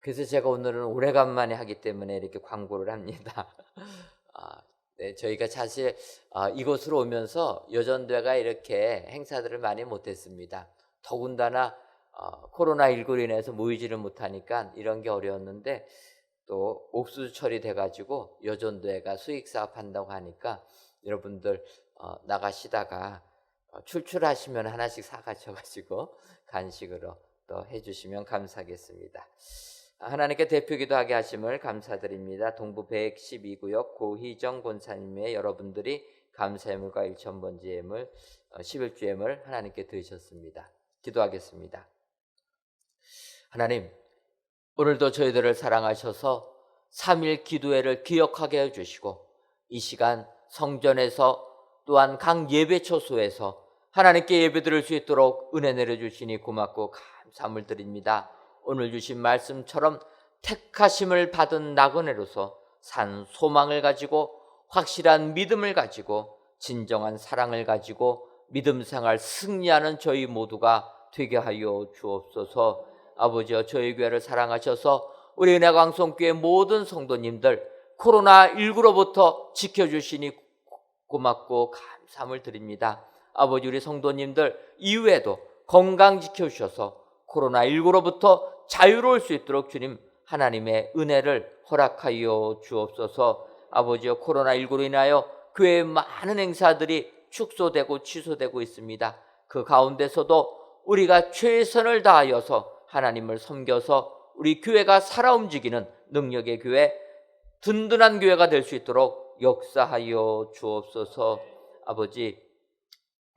그래서 제가 오늘은 오래간만에 하기 때문에 이렇게 광고를 합니다. 네, 저희가 사실 이곳으로 오면서 여전대가 이렇게 행사들을 많이 못했습니다. 더군다나 코로나19로 인해서 모이지를 못하니까 이런 게 어려웠는데 또 옥수수철이 돼가지고 여전대가 수익사업 한다고 하니까 여러분들 나가시다가 출출하시면 하나씩 사가셔가지고 간식으로 또 해주시면 감사하겠습니다. 하나님께 대표기도하게 하심을 감사드립니다. 동부 112구역 고희정 권사님의 여러분들이 감사예물과 일천번지 예물 11주 예물 하나님께 드리셨습니다. 기도하겠습니다. 하나님, 오늘도 저희들을 사랑하셔서 3일 기도회를 기억하게 해주시고 이 시간 성전에서 또한 각 예배 초소에서 하나님께 예배 드릴 수 있도록 은혜 내려주시니 고맙고 감사함을 드립니다. 오늘 주신 말씀처럼 택하심을 받은 나그네로서 산 소망을 가지고 확실한 믿음을 가지고 진정한 사랑을 가지고 믿음 생활 승리하는 저희 모두가 되게 하여 주옵소서. 아버지여, 저희 교회를 사랑하셔서 우리 은혜광성교회 모든 성도님들 코로나19로부터 지켜주시니 고맙고 감사함을 드립니다. 아버지, 우리 성도님들 이후에도 건강 지켜주셔서 코로나19로부터 자유로울 수 있도록 주님 하나님의 은혜를 허락하여 주옵소서. 아버지여, 코로나19로 인하여 교회의 많은 행사들이 축소되고 취소되고 있습니다. 그 가운데서도 우리가 최선을 다하여서 하나님을 섬겨서 우리 교회가 살아 움직이는 능력의 교회, 든든한 교회가 될 수 있도록 역사하여 주옵소서. 아버지,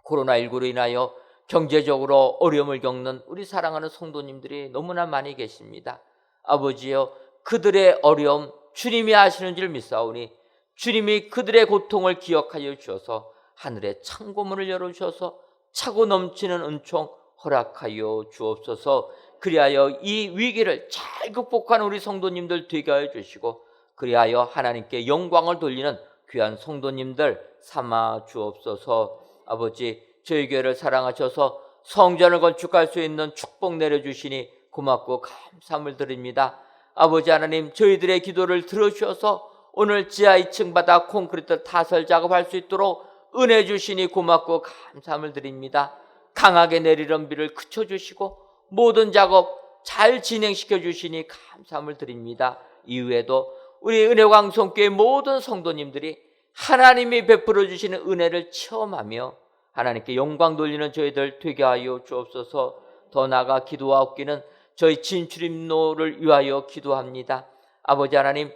코로나19로 인하여 경제적으로 어려움을 겪는 우리 사랑하는 성도님들이 너무나 많이 계십니다. 아버지여, 그들의 어려움 주님이 아시는 줄 믿사오니 주님이 그들의 고통을 기억하여 주셔서 하늘의 창고문을 열어주셔서 차고 넘치는 은총 허락하여 주옵소서. 그리하여 이 위기를 잘 극복하는 우리 성도님들 되게 하여 주시고, 그리하여 하나님께 영광을 돌리는 귀한 성도님들 삼아 주옵소서. 아버지, 저희 교회를 사랑하셔서 성전을 건축할 수 있는 축복 내려주시니 고맙고 감사함을 드립니다. 아버지 하나님, 저희들의 기도를 들어주셔서 오늘 지하 2층 바닥 콘크리트 타설 작업할 수 있도록 은혜 주시니 고맙고 감사함을 드립니다. 강하게 내리는 비를 그쳐주시고 모든 작업 잘 진행시켜 주시니 감사함을 드립니다. 이후에도 우리 은혜광성교회 모든 성도님들이 하나님이 베풀어 주시는 은혜를 체험하며 하나님께 영광 돌리는 저희들 되게 하여 주옵소서. 더 나아가 기도하옵기는 저희 진출입로를 위하여 기도합니다. 아버지 하나님,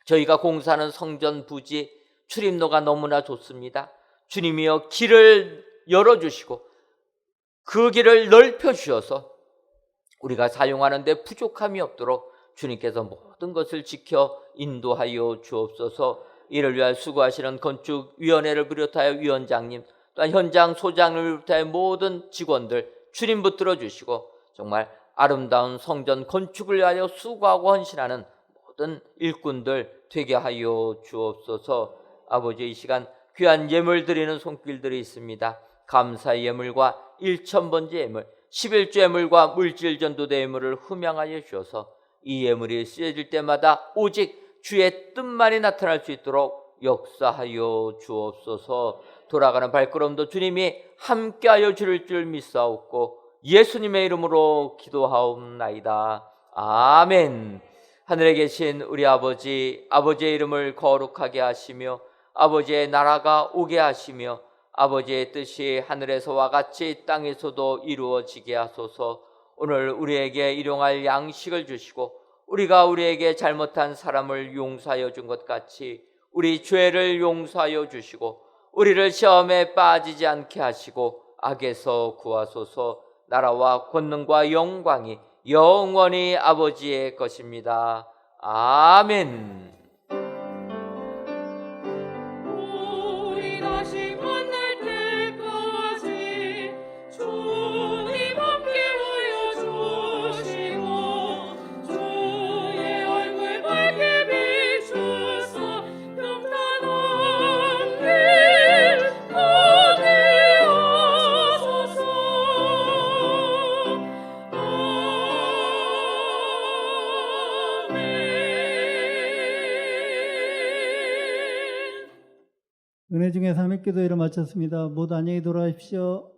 저희가 공사하는 성전 부지 출입로가 너무나 좋습니다. 주님이여 길을 열어주시고 그 길을 넓혀주셔서 우리가 사용하는 데 부족함이 없도록 주님께서 모든 것을 지켜 인도하여 주옵소서. 이를 위하여 수고하시는 건축위원회를 비롯하여 위원장님, 또한 현장 소장을 비롯하여 모든 직원들 주님 붙들어 주시고 정말 아름다운 성전 건축을 위하여 수고하고 헌신하는 모든 일꾼들 되게 하여 주옵소서. 아버지, 이 시간 귀한 예물 드리는 손길들이 있습니다. 감사의 예물과 일천번제 예물, 11조 예물과 물질 전도대 예물을 흠양하여 주셔서 이 예물이 쓰여질 때마다 오직 주의 뜻만이 나타날 수 있도록 역사하여 주옵소서. 돌아가는 발걸음도 주님이 함께하여 주실 줄 믿사옵고 예수님의 이름으로 기도하옵나이다. 아멘. 하늘에 계신 우리 아버지, 아버지의 이름을 거룩하게 하시며 아버지의 나라가 오게 하시며 아버지의 뜻이 하늘에서와 같이 땅에서도 이루어지게 하소서. 오늘 우리에게 일용할 양식을 주시고 우리가 우리에게 잘못한 사람을 용서하여 준 것 같이 우리 죄를 용서하여 주시고 우리를 시험에 빠지지 않게 하시고 악에서 구하소서. 나라와 권능과 영광이 영원히 아버지의 것입니다. 아멘. 우리 다시 만날 때까지 주님 함께하여 주시고 주의 얼굴 밝게 비추사 평탄한 길 가게 하소서. 은혜 중에 3일 기도회를 마쳤습니다. 모두 안녕히 돌아가십시오.